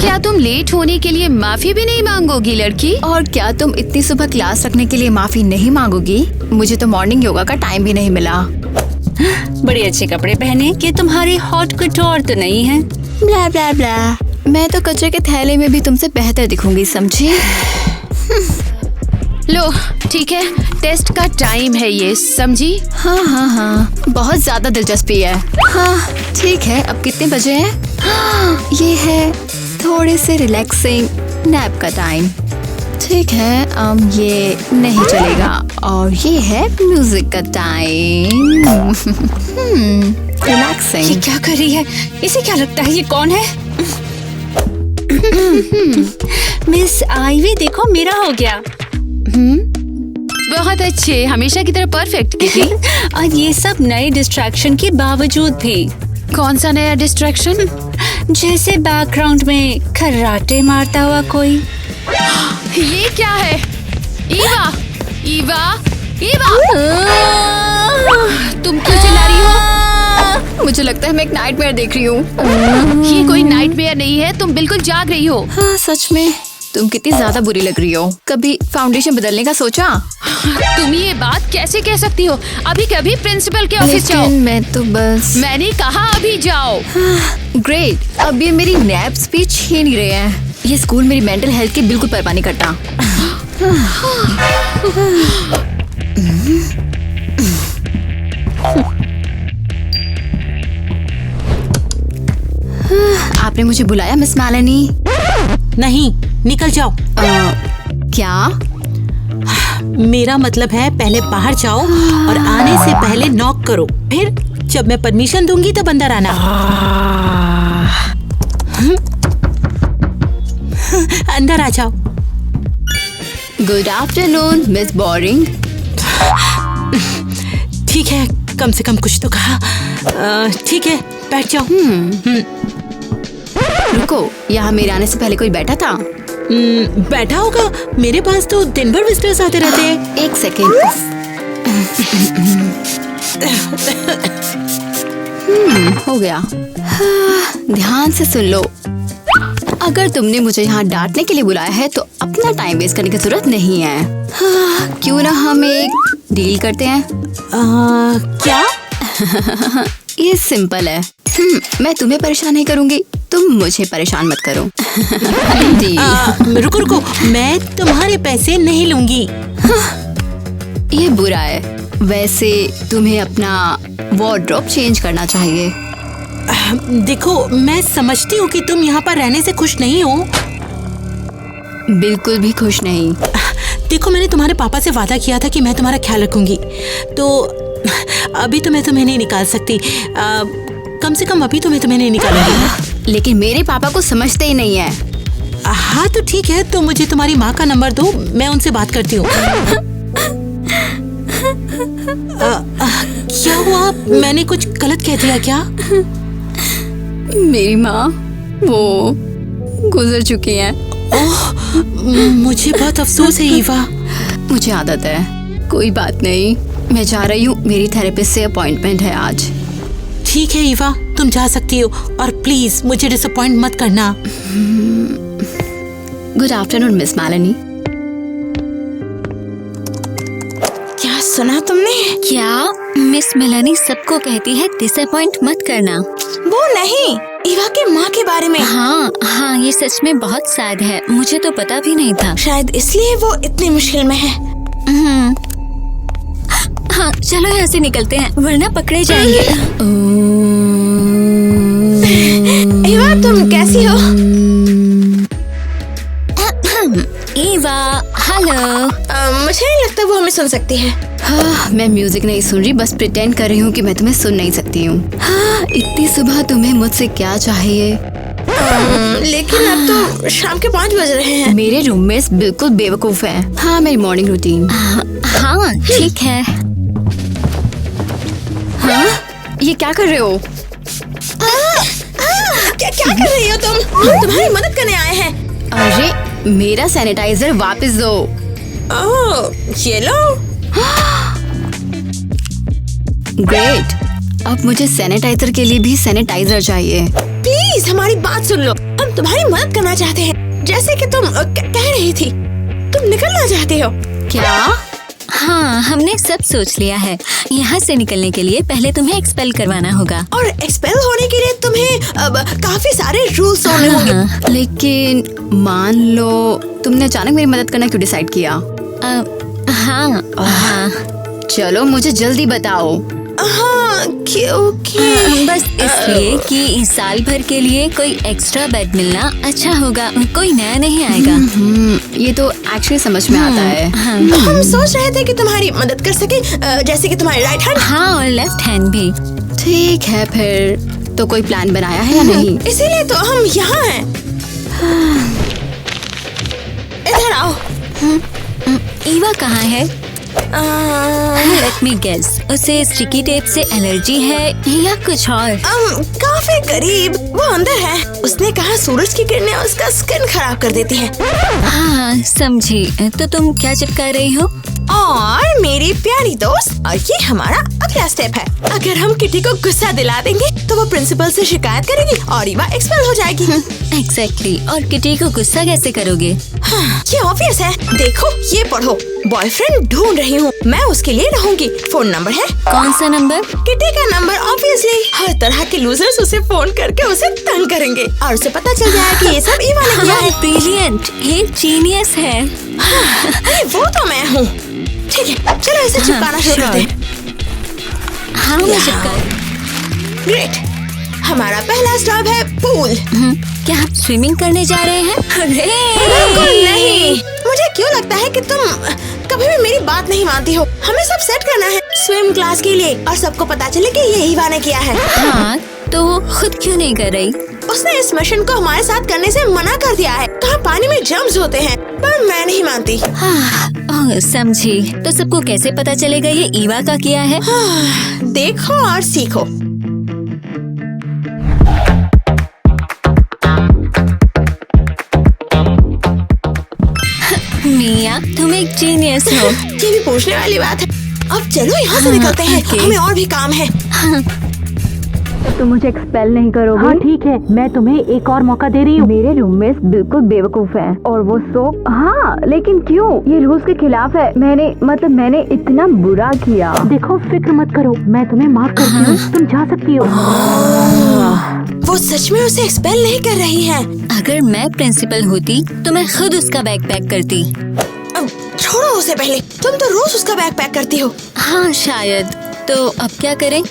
क्या तुम लेट होने के लिए माफी भी नहीं मांगोगी लड़की?
और क्या तुम इतनी सुबह क्लास रखने के लिए माफी नहीं मांगोगी? मुझे तो मॉर्निंग योगा का टाइम भी नहीं मिला।
बड़े अच्छे कपड़े पहने कि तुम्हारी हॉट कटोर तो नहीं है।
ब्ला ब्ला ब्ला। मैं तो कचरे के थैले में भी तुमसे बेहतर दिखूंगी, समझी?
लो ठीक है, टेस्ट का टाइम है ये, समझी?
हाँ, बहुत ज्यादा दिलचस्पी है। हाँ ठीक है, अब कितने बजे हैं? ये है थोड़े से रिलैक्सिंग नैप का टाइम। ठीक है, ये नहीं चलेगा। और ये है म्यूजिक का टाइम। रिलैक्सिंग।
ये क्या कर रही है? इसे क्या लगता है ये कौन है? मिस आईवी, देखो मेरा हो गया।
बहुत अच्छे, हमेशा की तरह परफेक्ट किटी।
और ये सब नए डिस्ट्रैक्शन के बावजूद भी।
कौन सा नया डिस्ट्रैक्शन?
जैसे बैकग्राउंड में खर्राटे मारता हुआ कोई।
ये क्या है? ईवा, ईवा, ईवा! तुम क्यों चिल्ला रही हो?
मुझे लगता है मैं एक नाइटमेयर देख रही हूँ।
ये कोई नाइटमेयर नहीं है, तुम बिल्कुल जाग रही हो।
हाँ सच में, तुम कितनी ज्यादा बुरी लग रही हो। कभी फाउंडेशन बदलने का सोचा?
तुम ये बात कैसे कह सकती हो? अभी कभी प्रिंसिपल के ऑफिस जाओ।
मैं तो बस।
मैंने कहा अभी जाओ।
ग्रेट, अब ये मेरी नैप्स भी छीन ही रहे हैं। ये स्कूल मेरी मेंटल हेल्थ की बिल्कुल परवाह नहीं करता। आपने मुझे बुलाया मिस मैलेनी?
नहीं, निकल जाओ।
क्या?
मेरा मतलब है पहले बाहर जाओ और आने से पहले नॉक करो, फिर जब मैं परमिशन दूंगी तब अंदर आना। अंदर आ जाओ।
Good afternoon miss boring.
ठीक है, कम से कम कुछ तो कहा। ठीक है, बैठ जाओ।
रुको, यहाँ मेरे आने से पहले कोई बैठा था?
बैठा होगा, मेरे पास तो दिन भर विजिटर्स आते रहते हैं।
एक सेकेंड। हो गया। ध्यान से सुन लो, अगर तुमने मुझे यहाँ डांटने के लिए बुलाया है तो अपना टाइम वेस्ट करने की जरूरत नहीं है। क्यों ना हम एक डील करते हैं?
क्या?
ये सिंपल है। मैं तुम्हें परेशान नहीं करूँगी, तुम मुझे परेशान मत करो।
रुको रुको, मैं तुम्हारे पैसे नहीं लूंगी।
ये बुरा है। वैसे तुम्हें अपना वार्डरोब चेंज करना चाहिए।
देखो, मैं समझती हूँ कि तुम यहाँ पर रहने से खुश नहीं हो।
बिल्कुल भी खुश नहीं।
देखो, मैंने तुम्हारे पापा से वादा किया था कि मैं तुम्हारा ख्याल रखूंगी, तो अभी तो मैं तुम्हें नहीं निकाल सकती। कम से कम अभी तो मैं तुम्हें नहीं निकालूंगी।
लेकिन मेरे पापा को समझते ही नहीं है।
हाँ तो ठीक है, तो मुझे तुम्हारी माँ का नंबर दो, मैं उनसे बात करती हूँ। क्या हुआ? मैंने कुछ गलत कह दिया क्या?
मेरी माँ वो गुजर चुकी हैं।
ओह, मुझे बहुत अफसोस है ईवा।
मुझे आदत है, कोई बात नहीं। मैं जा रही हूँ, मेरी थेरेपिस्ट से अपॉइंटमेंट है आज।
ठीक है ईवा, तुम जा सकती हो, और प्लीज मुझे डिसअपॉइंट मत करना।
Good afternoon miss Melanie.
क्या सुना तुमने?
क्या? मिस मेलानी सबको कहती है डिसअपॉइंट मत करना।
वो नहीं, ईवा के माँ के बारे में।
हाँ, ये सच में बहुत सैड है, मुझे तो पता भी नहीं था।
शायद इसलिए वो इतनी मुश्किल में है।
हाँ, चलो यहाँ से निकलते हैं, वरना पकड़े जाएंगे।
ईवा, तुम कैसी हो?
ईवा, हेलो।
मुझे नहीं लगता वो हमें सुन सकती है।
हाँ, मैं म्यूजिक नहीं सुन रही, बस प्रिटेंड कर रही हूँ कि मैं तुम्हें सुन नहीं सकती हूँ। हाँ, इतनी सुबह तुम्हें मुझसे क्या चाहिए?
लेकिन अब तो शाम के 5 बज रहे हैं।
मेरे रूममेट्स बिल्कुल बेवकूफ हैं। हाँ, मेरी मॉर्निंग रूटीन।
हाँ, ठीक है।
हाँ, ये क्या कर रहे हो?
क्या कर रही हो तुम? हम तुम्हारी मदद करने आए हैं।
अरे, मेरा सैनिटाइजर वापस दो।
ये लो।
ग्रेट। अब मुझे सैनिटाइजर के लिए भी सैनिटाइजर चाहिए।
प्लीज हमारी बात सुन लो, हम तुम्हारी मदद करना चाहते हैं। जैसे कि तुम कह रही थी, तुम निकलना चाहते हो।
क्या?
हाँ, हमने सब सोच लिया है। यहाँ से निकलने के लिए पहले तुम्हें एक्सपेल करवाना होगा।
और एक्सपेल होने के लिए तुम्हें अब काफी सारे रूल्स होने होंगे।
लेकिन मान लो तुमने अचानक मेरी मदद करना क्यों डिसाइड किया?
हाँ।
चलो मुझे जल्दी बताओ।
हाँ, क्योंकि
बस इसलिए कि इस साल भर के लिए कोई एक्स्ट्रा बेड मिलना अच्छा होगा। कोई नया नहीं आएगा।
ये तो एक्चुअली समझ में आता है।
हम सोच रहे थे कि तुम्हारी मदद कर सके, जैसे कि तुम्हारी राइट हैंड।
हाँ, और लेफ्ट हैंड भी।
ठीक है, फिर तो कोई प्लान बनाया है या नहीं?
इसीलिए तो हम यहाँ हैं। इधर आओ।
ईवा कहाँ है? लेट मी गेस, उसे स्टिकी टेप से एलर्जी है या कुछ और?
काफी करीब, वो अंदर है। उसने कहा सूरज की किरणें उसका स्किन खराब कर देती है।
हाँ, समझी। तो तुम क्या चिपका रही हो?
और मेरी प्यारी दोस्त, और ये हमारा अगला स्टेप है। अगर हम किटी को गुस्सा दिला देंगे तो वो प्रिंसिपल से शिकायत करेगी और ईवा एक्सपेल हो जाएगी।
एग्जैक्टली। और किटी को गुस्सा कैसे करोगे?
हाँ, ये ऑब्वियस है। देखो, ये पढ़ो। बॉयफ्रेंड ढूंढ रही हूँ, मैं उसके लिए रहूंगी। फोन नंबर है।
कौन सा नंबर?
किटी का नंबर ऑब्वियसली। हर तरह के लूजर्स उसे फोन करके उसे तंग करेंगे और उसे पता चल जाएगा कि ये सब ईवा ने किया है।
ब्रिलियंट, एक जीनियस है।
अरे वो तो मैं हूँ। ठीक है, चलो इसे चिपकाना शुरू करते हैं।
हाँ, मैं चिपका।
ग्रेट। हमारा पहला स्टॉप है पूल।
क्या आप स्विमिंग करने जा रहे हैं? अरे
बिल्कुल नहीं। मुझे क्यों लगता है कि तुम कभी भी मेरी बात नहीं मानती हो। हमें सब सेट करना है स्विम क्लास के लिए और सबको पता चले कि ये ईवा ने किया है।
हाँ, तो वो खुद क्यों नहीं कर रही?
उसने इस मिशन को हमारे साथ करने से मना कर दिया है। कहा पानी में जर्म्स होते हैं, पर मैं नहीं मानती।
हाँ, समझी। तो सबको कैसे पता चलेगा ये ईवा का किया है?
देखो और सीखो।
मिया, तुम एक जीनियस हो।
ये भी पूछने वाली बात है। अब चलो यहाँ से निकलते हैं। हमें और भी काम है।
तुम मुझे एक्सपेल नहीं करोगे?
हाँ ठीक है, मैं तुम्हें एक और मौका दे रही हूँ।
मेरे रूममेट्स बिल्कुल बेवकूफ हैं और वो हाँ, लेकिन क्यों? ये रूल्स के खिलाफ है। मैंने इतना बुरा किया।
देखो, फिक्र मत करो, मैं तुम्हें माफ करती हूँ। तुम जा सकती हो।
वो सच में उसे एक्सपेल नहीं कर रही है।
अगर मैं प्रिंसिपल होती तो मैं खुद उसका बैग पैक करती।
छोड़ो उसे पहले, तुम तो रोज उसका बैग पैक करती हो।
हाँ शायद। तो अब क्या करें?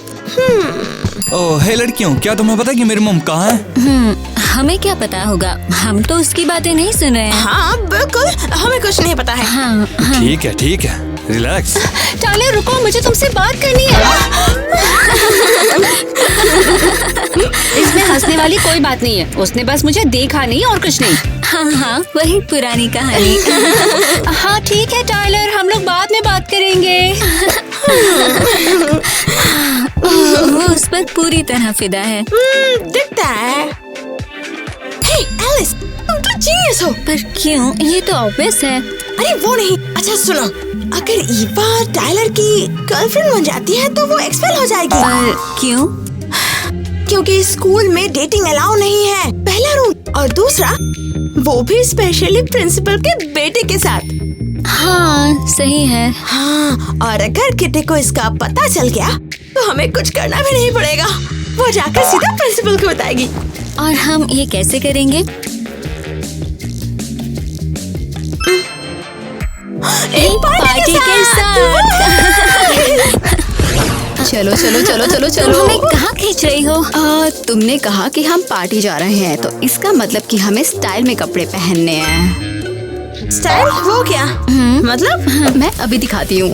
ओह हे लड़कियों, क्या तुम्हें पता है कि मेरी मम कहाँ है?
हमें क्या पता होगा, हम तो उसकी बातें नहीं सुन रहे हैं।
हाँ बिल्कुल, हमें कुछ नहीं पता है।
हाँ।
ठीक है, रिलैक्स।
टाइलर रुको, मुझे तुमसे बात करनी है। इसमें हंसने वाली कोई बात नहीं है। उसने बस मुझे देखा नहीं और कुछ नहीं।
हाँ, वही पुरानी कहानी।
हाँ ठीक है टाइलर, हम लोग बाद में बात करेंगे।
वो उस पर पूरी तरह फिदा है।
दिखता है। हे एलिस, तुम तो जीनियस हो।
पर क्यों? ये तो ऑब्वियस है।
अरे वो नहीं। अच्छा सुनो, अगर ईवा टाइलर की गर्लफ्रेंड बन जाती है तो वो एक्सपेल हो जाएगी।
पर क्यों?
क्योंकि स्कूल में डेटिंग अलाउ नहीं है, पहला रूल। और दूसरा, वो भी स्पेशली प्रिंसिपल के बेटे के साथ।
हाँ सही है।
हाँ, और अगर किटी को इसका पता चल गया तो हमें कुछ करना भी नहीं पड़ेगा। वो जाकर सीधा प्रिंसिपल को बताएगी।
और हम ये कैसे करेंगे?
एक पार्टी के साथ।
चलो
हमें कहाँ खींच रही हो?
तुमने कहा कि हम पार्टी जा रहे हैं, तो इसका मतलब कि हमें स्टाइल में कपड़े पहनने हैं।
स्टाइल? वो क्या मतलब?
मैं अभी दिखाती हूँ।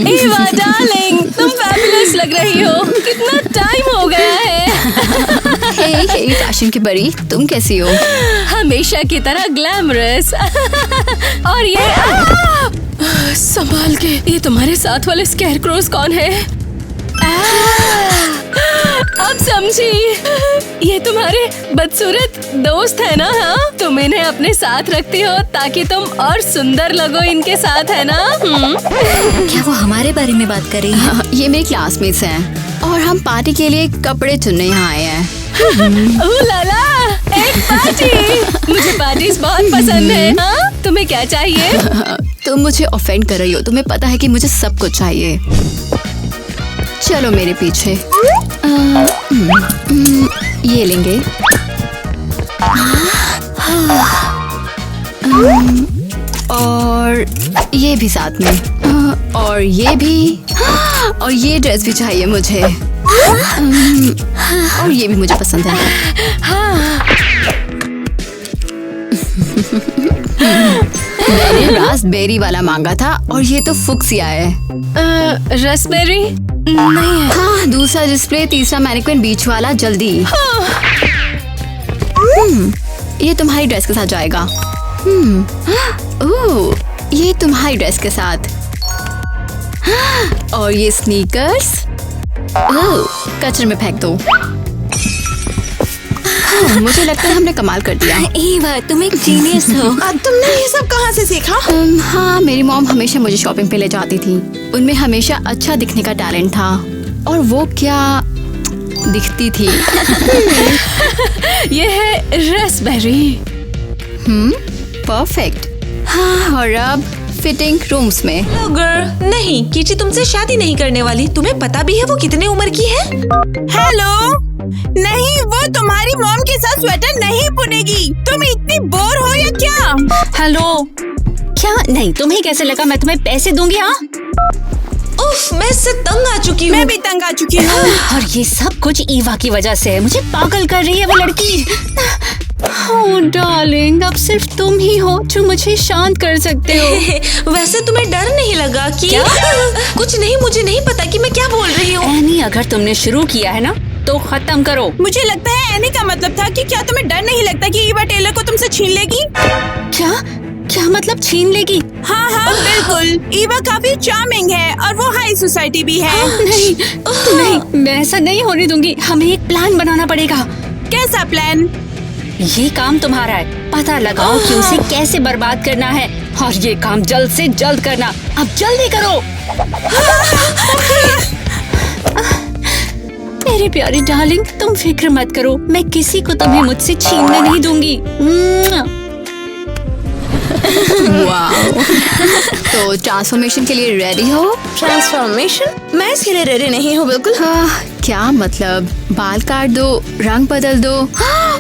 ईवा डार्लिंग, तुम फैबुलस लग रही हो। कितना टाइम हो गया है।
हे फैशन की बड़ी, तुम कैसी हो?
हमेशा की तरह ग्लैमरस। और ये संभाल के, ये तुम्हारे साथ वाले स्कैरक्रोज कौन है?
अब समझी, ये तुम्हारे बदसूरत दोस्त है ना? हाँ, तुम इन्हें अपने साथ रखती हो ताकि तुम और सुंदर लगो इनके साथ, है ना?
क्या वो हमारे बारे में बात कर रही है?
ये मेरे क्लासमेट्स हैं और हम पार्टी के लिए कपड़े चुनने यहाँ आए हैं।
ओह लाला, एक पार्टी! मुझे पार्टीज बहुत पसंद है। हाँ, तुम्हें क्या चाहिए?
तुम मुझे ऑफेंड कर रही हो, तुम्हें पता है कि मुझे सब कुछ चाहिए। चलो मेरे पीछे। ये लेंगे। और ये भी साथ में। और ये भी। और ये ड्रेस भी चाहिए मुझे। और ये भी मुझे पसंद है। मैंने रास्पबेरी वाला मांगा था और ये तो फुक्सिया है।
रास्पबेरी नहीं है।
हाँ, दूसरा डिस्प्ले, तीसरा मैनिक्विन, बीच वाला, जल्दी। ये तुम्हारी ड्रेस के साथ जाएगा। ओह, ये तुम्हारी ड्रेस के साथ। और ये स्नीकर्स कचरे में फेंक दो। मुझे लगता है हमने कमाल कर दिया।
ईवा, तुम एक जीनियस हो।
तुमने ये सब कहाँ से सीखा?
हाँ, मेरी मॉम हमेशा मुझे शॉपिंग पे ले जाती थी। उनमें हमेशा अच्छा दिखने का टैलेंट था। और वो क्या दिखती थी।
ये है रास्पबेरी।
परफेक्ट। हाँ, और अब फिटिंग रूम्स में।
गर्ल, नहीं, किची तुमसे शादी नहीं करने वाली। तुम्हें पता भी है वो कितने उम्र की है?
हेलो, नहीं, वो तुम्हारी मॉम के साथ स्वेटर नहीं बुनेगी। तुम इतनी बोर हो या क्या?
हेलो, क्या? नहीं, तुम्हें कैसे लगा मैं तुम्हें पैसे दूंगी? हाँ,
उफ, मैं इससे तंग आ चुकी हूँ।
मैं भी तंग आ चुकी हूँ।
और ये सब कुछ ईवा की वजह से है। मुझे पागल कर रही है वो लड़की। ओह डार्लिंग, अब सिर्फ तुम ही हो जो मुझे शांत कर सकते हो।
वैसे तुम्हें डर नहीं लगा कि?
क्या?
कुछ नहीं, मुझे नहीं पता कि मैं क्या बोल रही हूँ।
एनी, अगर तुमने शुरू किया है ना तो खत्म करो।
मुझे लगता है एनी का मतलब था कि क्या तुम्हें डर नहीं लगता कि ईवा टेलर को तुमसे छीन लेगी?
क्या मतलब छीन लेगी?
हाँ हाँ बिल्कुल। ईवा काफी चार्मिंग है और वो हाई सोसाइटी भी है।
नहीं, मैं ऐसा नहीं होने दूंगी। हमें एक प्लान बनाना पड़ेगा।
कैसा प्लान?
ये काम तुम्हारा है। पता लगाओ कि उसे कैसे बर्बाद करना है और ये काम जल्द से जल्द करना। अब जल्दी करो। मेरी प्यारी डार्लिंग, तुम फिक्र मत करो, मैं किसी को तुम्हें मुझसे छीनने नहीं दूंगी।
वाओ। तो ट्रांसफॉर्मेशन के लिए रेडी हो?
ट्रांसफॉर्मेशन? मैं इसके लिए रेडी नहीं हूँ बिल्कुल।
क्या मतलब? बाल काट दो, रंग बदल दो,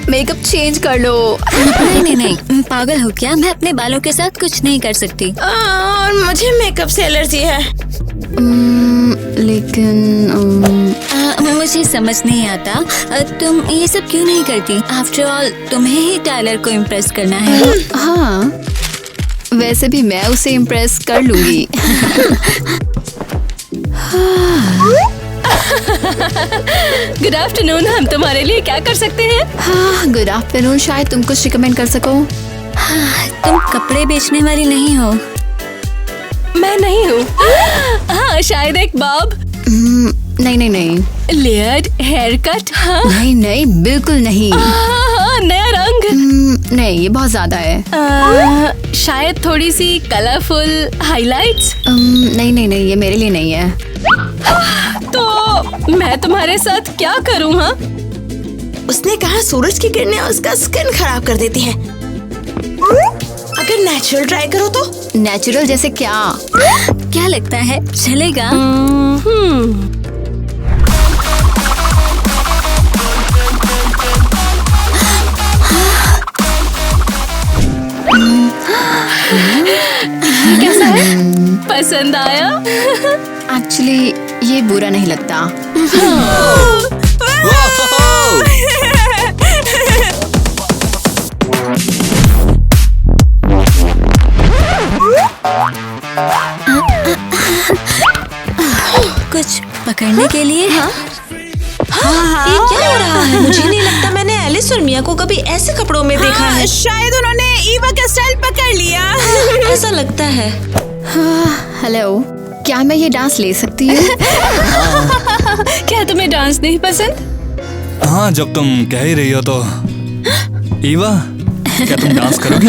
मेकअप चेंज कर लो।
नहीं, पागल हो क्या? मैं अपने बालों के साथ कुछ नहीं कर सकती।
और मुझे मेकअप से एलर्जी है।
लेकिन
मुझे समझ नहीं आता तुम ये सब क्यों नहीं करती। आफ्टर ऑल तुम्हें ही टायलर को इम्प्रेस करना है।
हाँ, वैसे भी मैं उसे इम्प्रेस कर लूंगी।
गुड आफ्टरनून, हम तुम्हारे लिए क्या कर सकते हैं?
हाँ, गुड आफ्टरनून। शायद तुम कुछ रिकमेंड कर सको।
तुम कपड़े बेचने वाली नहीं हो?
मैं नहीं हूँ। हाँ, शायद एक बॉब।
नहीं।
Layered haircut? हाँ?
नहीं, बिल्कुल नहीं।
हाँ, नया रंग?
नहीं, ये बहुत ज्यादा है।
शायद थोड़ी सी कलरफुल हाइलाइट्स?
नहीं, ये मेरे लिए नहीं है।
तो मैं तुम्हारे साथ क्या करूँ? हाँ,
उसने कहा सूरज की किरणें उसका स्किन खराब कर देती हैं। अगर नेचुरल ट्राई करो तो?
नेचुरल जैसे क्या?
क्या लगता है चलेगा?
कैसा है? पसंद आया?
एक्चुअली ये बुरा नहीं लगता।
कुछ पकड़ने के लिए?
हाँ? ये क्या हो रहा है? मुझे नहीं लगता मैंने एलिस और मिया को कभी ऐसे कपड़ों में देखा है।
शायद उन्होंने ईवा का स्टाइल पकड़ लिया।
ऐसा लगता है।
हेलो, क्या मैं ये डांस ले सकती हूँ?
क्या तुम्हें डांस नहीं पसंद?
हाँ, जब तुम कह ही रही हो तो ईवा, क्या तुम डांस करोगी?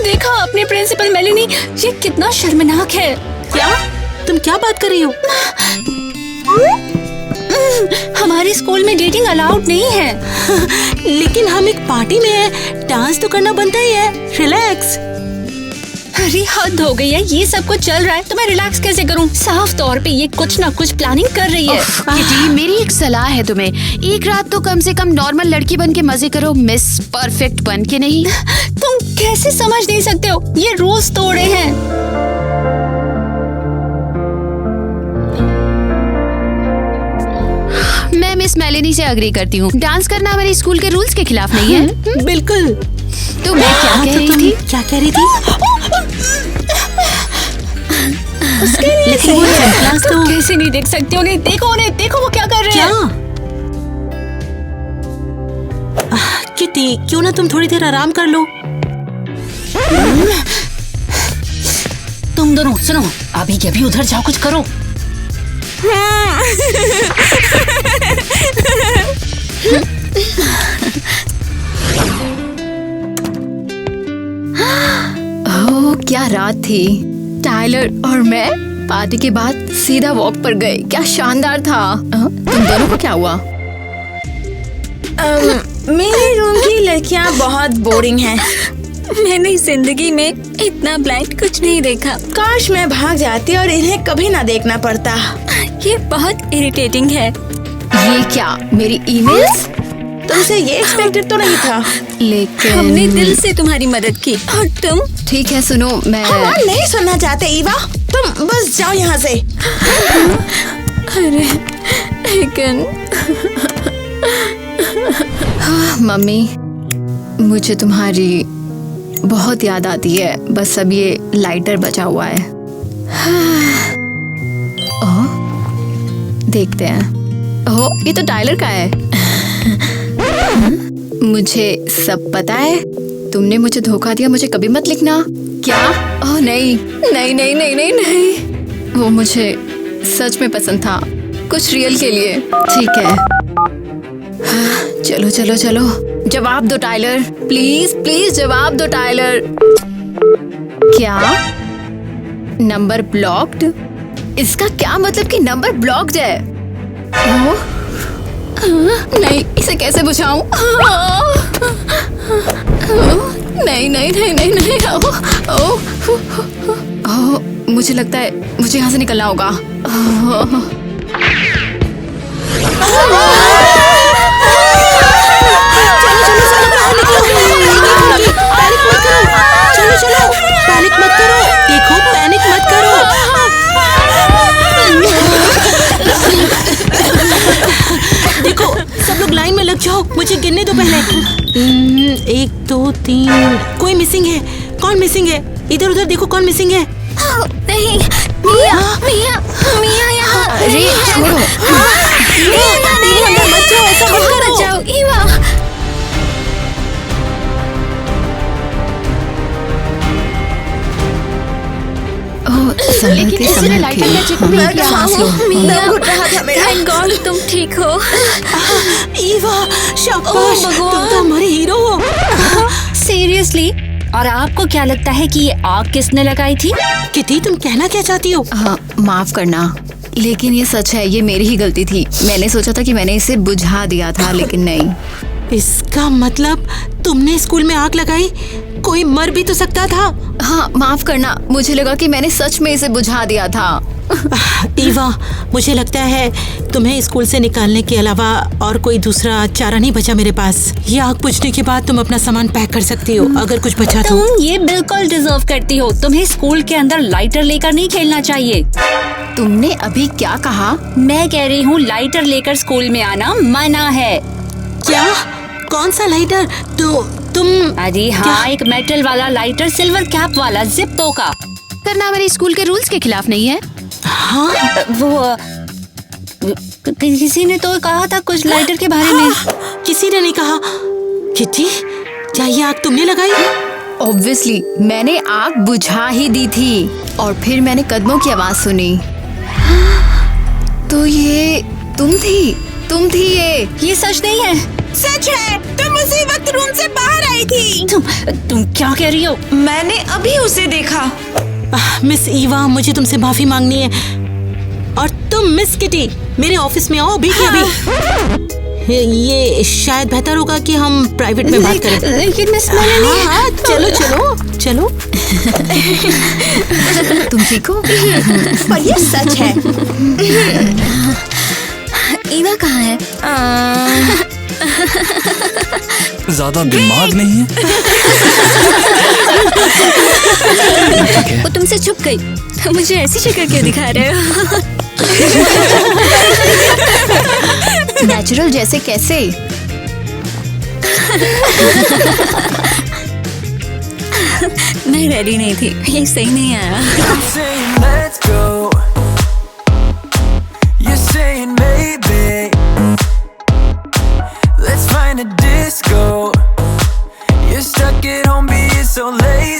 देखा आपने प्रिंसिपल मेलिनी, ये कितना शर्मनाक है।
क्या? तुम क्या बात कर रही हो?
हमारे स्कूल में डेटिंग अलाउड नहीं है।
लेकिन हम एक पार्टी में हैं, डांस तो करना बनता ही है। रिलैक्स।
अरे हद हो गई है, ये सब कुछ चल रहा है तो मैं रिलैक्स कैसे करूं? साफ तौर पे ये कुछ ना कुछ प्लानिंग कर रही है।
किटी, मेरी एक सलाह है तुम्हें, एक रात तो कम से कम नॉर्मल लड़की बन के मजे करो, मिस परफेक्ट बन के नहीं।
तुम कैसे समझ नहीं सकते हो? ये रूल्स तोड़े हैं।
मैं मिस मेलिनी से अग्री करती हूँ, डांस करना हमारे स्कूल के रूल्स के खिलाफ नहीं है।
बिल्कुल।
तो मैं क्या कह रही थी?
क्या कह रही थी?
लेकिन वो क्लास तो कैसे नहीं देख सकते? उन्हें देखो वो क्या कर रहे हैं।
किटी, क्यों ना तुम थोड़ी देर आराम कर लो?
तुम दोनों सुनो, अभी के अभी उधर जाओ, कुछ करो।
ओह, क्या रात थी। टाइलर और मैं पार्टी के बाद सीधा वॉक पर गए, क्या शानदार था। तुम दोनों को क्या हुआ?
मेरे रूम की लड़कियां बहुत बोरिंग हैं।
मैंने जिंदगी में इतना ब्लाइंड कुछ नहीं देखा।
काश मैं भाग जाती और इन्हें कभी ना देखना पड़ता।
ये बहुत इरिटेटिंग है।
ये क्या, मेरी ईमेल्स?
तुमसे ये एक्सपेक्टेड तो नहीं था।
लेकिन
हमने दिल से तुम्हारी मदद की और तुम।
ठीक है, सुनो, मैं
हम नहीं सुनना चाहते ईवा, तुम बस जाओ यहाँ से।
अरे लेकिन
मम्मी, मुझे तुम्हारी बहुत याद आती है। बस अब ये लाइटर बचा हुआ है। ओह, देखते हैं। ओह, ये तो टाइलर का है। मुझे सब पता है। तुमने मुझे धोखा दिया, मुझे कभी मत लिखना। क्या? ओह नहीं नहीं नहीं नहीं नहीं नहीं, वो मुझे सच में पसंद था, कुछ रियल के लिए। ठीक है, चलो चलो चलो, जवाब दो टाइलर, प्लीज प्लीज जवाब दो टाइलर। क्या? Number blocked? इसका क्या मतलब कि नंबर ब्लॉक्ड है? ओह नहीं, इसे कैसे बुझाऊं? नहीं नहीं नहीं नहीं नहीं, ओह, मुझे लगता है मुझे यहाँ से निकलना होगा।
चलो, पैनिक मत करो। देखो, पैनिक मत करो। देखो, सब लोग लाइन में लग जाओ, मुझे गिनने दो पहले। 1 2 3। कोई मिसिंग है? कौन मिसिंग है? इधर उधर देखो, कौन मिसिंग है?
नहीं, मिया मिया मिया यहाँ।
अरे छोड़ो।
मत जाओ, ऐसा मत करो। जाओ ईवा।
लेकिन किसी ने लाइटर का चिप नहीं किया। सांस लो।
थैंक गॉड तुम ठीक हो।
ईवा, शाबाश, तुम तो हमारे हीरो हो।
सीरियसली? और आपको क्या लगता है कि ये आग किसने लगाई थी?
किटी, तुम कहना क्या चाहती हो?
हाँ, माफ करना, लेकिन ये सच है, ये मेरी ही गलती थी। मैंने सोचा था कि मैंने इसे बुझा दिया था, लेकिन नहीं।
इसका मतलब तुमने स्कूल में आग लगाई? कोई मर भी तो सकता था।
हाँ, माफ करना, मुझे लगा कि मैंने सच में इसे बुझा दिया था।
ईवा, मुझे लगता है तुम्हें स्कूल से निकालने के अलावा और कोई दूसरा चारा नहीं बचा मेरे पास। ये आग बुझने के बाद तुम अपना सामान पैक कर सकती हो, अगर कुछ बचा तो।
तुम ये बिल्कुल डिजर्व करती हो। तुम्हें स्कूल के अंदर लाइटर लेकर नहीं खेलना चाहिए।
तुमने अभी क्या कहा?
मैं कह रही हूँ लाइटर लेकर स्कूल में आना मना है।
क्या? कौन सा लाइटर? तो तुम?
अरे हाँ, एक मेटल वाला लाइटर, सिल्वर कैप वाला, जिप्पो का।
करना हमारे स्कूल के रूल्स के खिलाफ नहीं है।
हाँ,
वो किसी ने तो कहा था कुछ लाइटर के बारे में।
किसी ने नहीं कहा। किटी, क्या ये आग तुमने लगाई?
ऑब्वियसली, मैंने आग बुझा ही दी थी और फिर मैंने कदमों की आवाज सुनी। तो ये तुम थी ये सच नहीं है।
सच है, तुम उसी वक्त रूम से बाहर आई थी।
तुम क्या कह रही हो?
मैंने अभी उसे देखा।
मिस ईवा, मुझे तुमसे माफी मांगनी है। और तुम मिस किटी, मेरे ऑफिस में आओ अभी के अभी। ये शायद बेहतर होगा कि हम प्राइवेट में बात करें।
लेकिन मिस मैंने नहीं।
हाँ, चलो।
तुम ठीक हो?
पर ये सच है।
ईवा कहाँ है?
ज्यादा दिमाग नहीं है।
वो तुमसे छुप गई। मुझे ऐसी शक्ल क्यों दिखा रहे हो?
नेचुरल जैसे कैसे?
मैं रेडी नहीं थी, ये सही नहीं आया।
I'm saying let's go. You're saying maybe. Let's find a disco. You're stuck at home being so lazy.